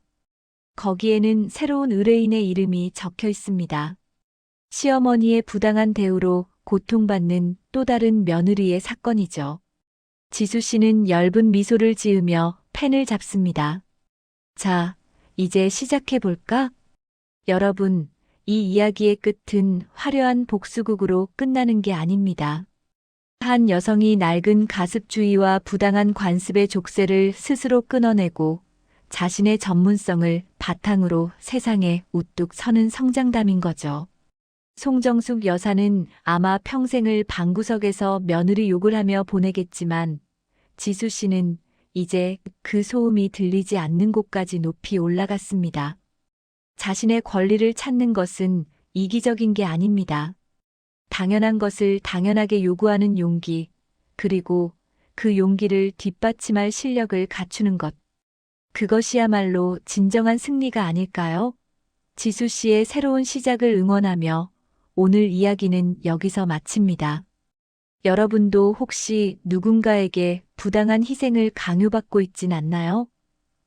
거기에는 새로운 의뢰인의 이름이 적혀 있습니다. 시어머니의 부당한 대우로 고통받는 또 다른 며느리의 사건이죠. 지수 씨는 엷은 미소를 지으며 펜을 잡습니다. 자, 이제 시작해 볼까? 여러분, 이 이야기의 끝은 화려한 복수극으로 끝나는 게 아닙니다. 한 여성이 낡은 가습주의와 부당한 관습의 족쇄를 스스로 끊어내고 자신의 전문성을 바탕으로 세상에 우뚝 서는 성장담인 거죠. 송정숙 여사는 아마 평생을 방구석에서 며느리 욕을 하며 보내겠지만 지수 씨는 이제 그 소음이 들리지 않는 곳까지 높이 올라갔습니다. 자신의 권리를 찾는 것은 이기적인 게 아닙니다. 당연한 것을 당연하게 요구하는 용기, 그리고 그 용기를 뒷받침할 실력을 갖추는 것. 그것이야말로 진정한 승리가 아닐까요? 지수 씨의 새로운 시작을 응원하며 오늘 이야기는 여기서 마칩니다. 여러분도 혹시 누군가에게 부당한 희생을 강요받고 있진 않나요?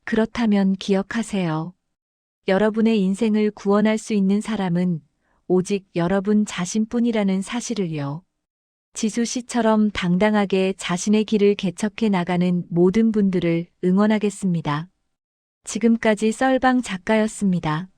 그렇다면 기억하세요. 여러분의 인생을 구원할 수 있는 사람은 오직 여러분 자신뿐이라는 사실을요. 지수 씨처럼 당당하게 자신의 길을 개척해 나가는 모든 분들을 응원하겠습니다. 지금까지 썰방 작가였습니다.